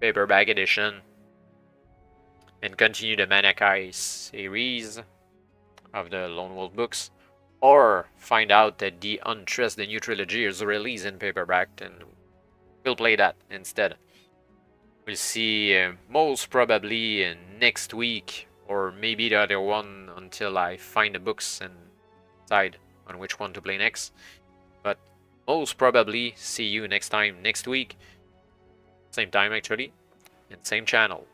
paperback edition, and continue the Manakai series of the Lone Wolf books, or find out that the Huntress, the new trilogy, is released in paperback, and we'll play that instead. We'll see most probably next week, or maybe the other one, until I find the books and decide on which one to play next. But most probably see you next time, next week. Same time actually, and same channel.